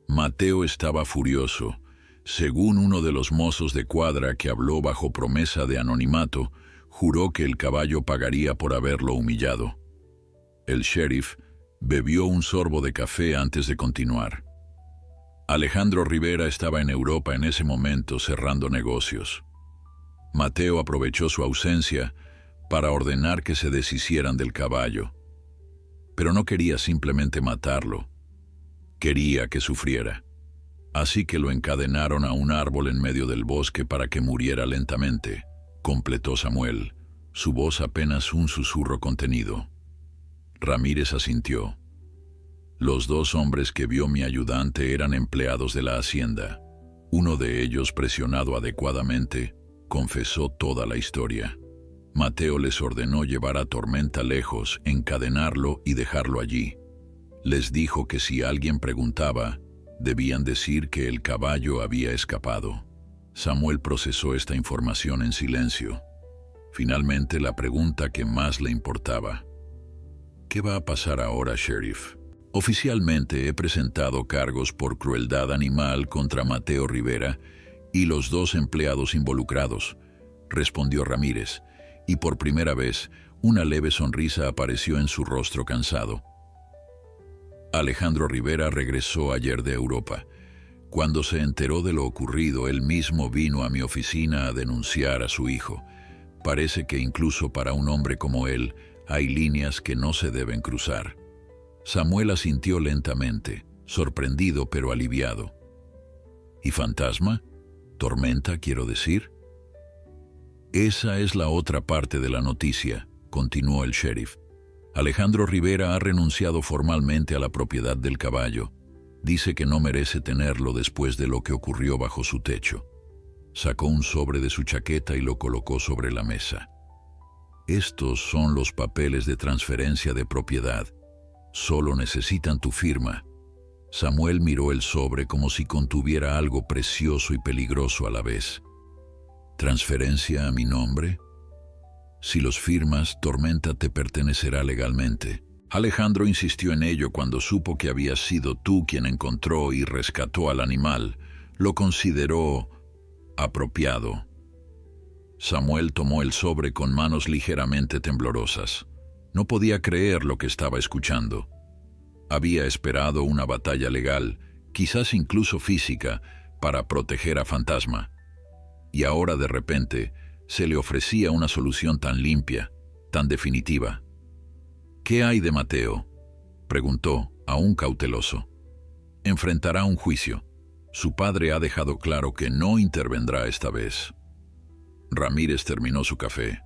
Mateo estaba furioso. Según uno de los mozos de cuadra que habló bajo promesa de anonimato, juró que el caballo pagaría por haberlo humillado. El sheriff bebió un sorbo de café antes de continuar. Alejandro Rivera estaba en Europa en ese momento cerrando negocios. Mateo aprovechó su ausencia para ordenar que se deshicieran del caballo. Pero no quería simplemente matarlo. Quería que sufriera. Así que lo encadenaron a un árbol en medio del bosque para que muriera lentamente, completó Samuel, su voz apenas un susurro contenido. Ramírez asintió. Los dos hombres que vio mi ayudante eran empleados de la hacienda. Uno de ellos, presionado adecuadamente, confesó toda la historia. Mateo les ordenó llevar a Tormenta lejos, encadenarlo y dejarlo allí. Les dijo que si alguien preguntaba, debían decir que el caballo había escapado. Samuel procesó esta información en silencio. Finalmente, la pregunta que más le importaba. ¿Qué va a pasar ahora, sheriff? Oficialmente he presentado cargos por crueldad animal contra Mateo Rivera y los dos empleados involucrados, respondió Ramírez, y por primera vez una leve sonrisa apareció en su rostro cansado. Alejandro Rivera regresó ayer de Europa. Cuando se enteró de lo ocurrido, él mismo vino a mi oficina a denunciar a su hijo. Parece que incluso para un hombre como él, hay líneas que no se deben cruzar. Samuel asintió lentamente, sorprendido pero aliviado. ¿Y Fantasma? ¿Tormenta, quiero decir? Esa es la otra parte de la noticia, continuó el sheriff. Alejandro Rivera ha renunciado formalmente a la propiedad del caballo. Dice que no merece tenerlo después de lo que ocurrió bajo su techo. Sacó un sobre de su chaqueta y lo colocó sobre la mesa. Estos son los papeles de transferencia de propiedad. Solo necesitan tu firma. Samuel miró el sobre como si contuviera algo precioso y peligroso a la vez. ¿Transferencia a mi nombre? Si los firmas, Tormenta te pertenecerá legalmente. Alejandro insistió en ello cuando supo que habías sido tú quien encontró y rescató al animal. Lo consideró apropiado. Samuel tomó el sobre con manos ligeramente temblorosas. No podía creer lo que estaba escuchando. Había esperado una batalla legal, quizás incluso física, para proteger a Fantasma. Y ahora de repente se le ofrecía una solución tan limpia, tan definitiva. «¿Qué hay de Mateo?», preguntó, aún cauteloso. «Enfrentará un juicio. Su padre ha dejado claro que no intervendrá esta vez». Ramírez terminó su café.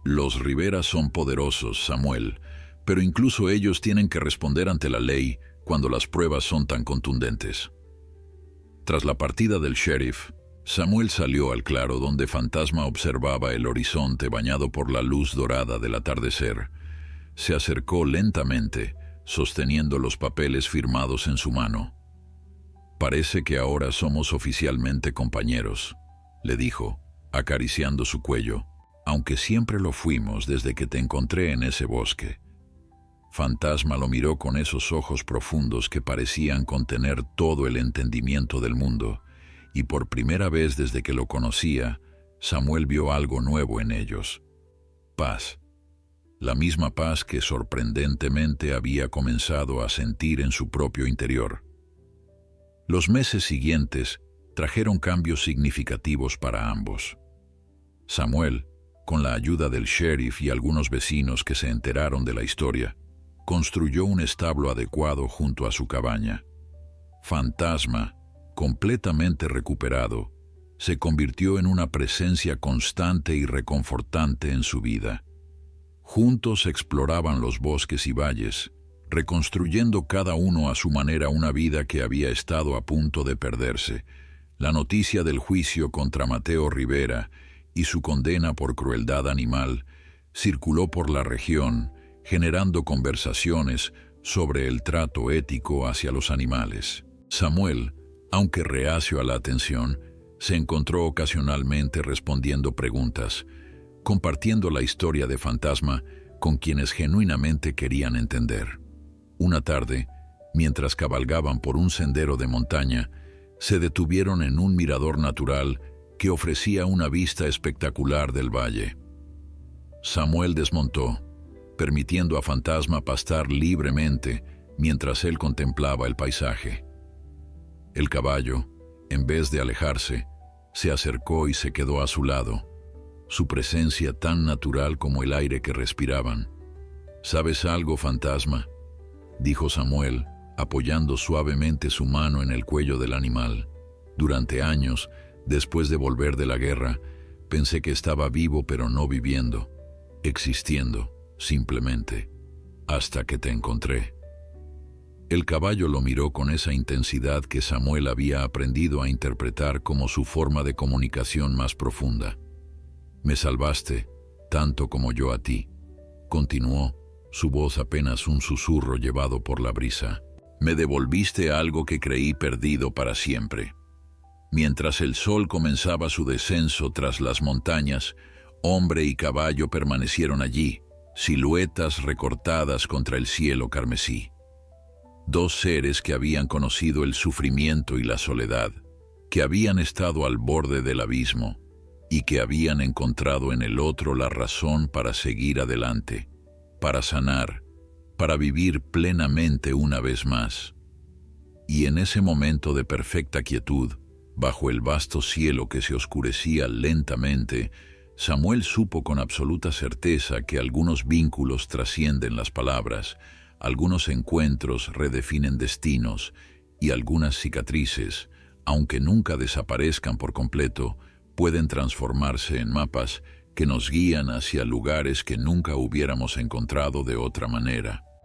«Los Rivera son poderosos, Samuel, pero incluso ellos tienen que responder ante la ley cuando las pruebas son tan contundentes». Tras la partida del sheriff, Samuel salió al claro donde Fantasma observaba el horizonte bañado por la luz dorada del atardecer. Se acercó lentamente, sosteniendo los papeles firmados en su mano. «Parece que ahora somos oficialmente compañeros», le dijo, acariciando su cuello, «aunque siempre lo fuimos desde que te encontré en ese bosque». Fantasma lo miró con esos ojos profundos que parecían contener todo el entendimiento del mundo, y por primera vez desde que lo conocía, Samuel vio algo nuevo en ellos. Paz. La misma paz que sorprendentemente había comenzado a sentir en su propio interior. Los meses siguientes trajeron cambios significativos para ambos. Samuel, con la ayuda del sheriff y algunos vecinos que se enteraron de la historia, construyó un establo adecuado junto a su cabaña. Fantasma, completamente recuperado, se convirtió en una presencia constante y reconfortante en su vida. Juntos exploraban los bosques y valles, reconstruyendo cada uno a su manera una vida que había estado a punto de perderse. La noticia del juicio contra Mateo Rivera y su condena por crueldad animal circuló por la región, generando conversaciones sobre el trato ético hacia los animales. Samuel, aunque reacio a la atención, se encontró ocasionalmente respondiendo preguntas, compartiendo la historia de Fantasma con quienes genuinamente querían entender. Una tarde, mientras cabalgaban por un sendero de montaña, se detuvieron en un mirador natural que ofrecía una vista espectacular del valle. Samuel desmontó, permitiendo a Fantasma pastar libremente mientras él contemplaba el paisaje. El caballo, en vez de alejarse, se acercó y se quedó a su lado, su presencia tan natural como el aire que respiraban. «¿Sabes algo, Fantasma?», dijo Samuel, apoyando suavemente su mano en el cuello del animal. «Durante años, después de volver de la guerra, pensé que estaba vivo pero no viviendo, existiendo, simplemente, hasta que te encontré». El caballo lo miró con esa intensidad que Samuel había aprendido a interpretar como su forma de comunicación más profunda. «Me salvaste, tanto como yo a ti», continuó, su voz apenas un susurro llevado por la brisa. «Me devolviste algo que creí perdido para siempre». Mientras el sol comenzaba su descenso tras las montañas, hombre y caballo permanecieron allí, siluetas recortadas contra el cielo carmesí. Dos seres que habían conocido el sufrimiento y la soledad, que habían estado al borde del abismo y que habían encontrado en el otro la razón para seguir adelante, para sanar, para vivir plenamente una vez más. Y en ese momento de perfecta quietud, bajo el vasto cielo que se oscurecía lentamente, Samuel supo con absoluta certeza que algunos vínculos trascienden las palabras, algunos encuentros redefinen destinos y algunas cicatrices, aunque nunca desaparezcan por completo, pueden transformarse en mapas que nos guían hacia lugares que nunca hubiéramos encontrado de otra manera.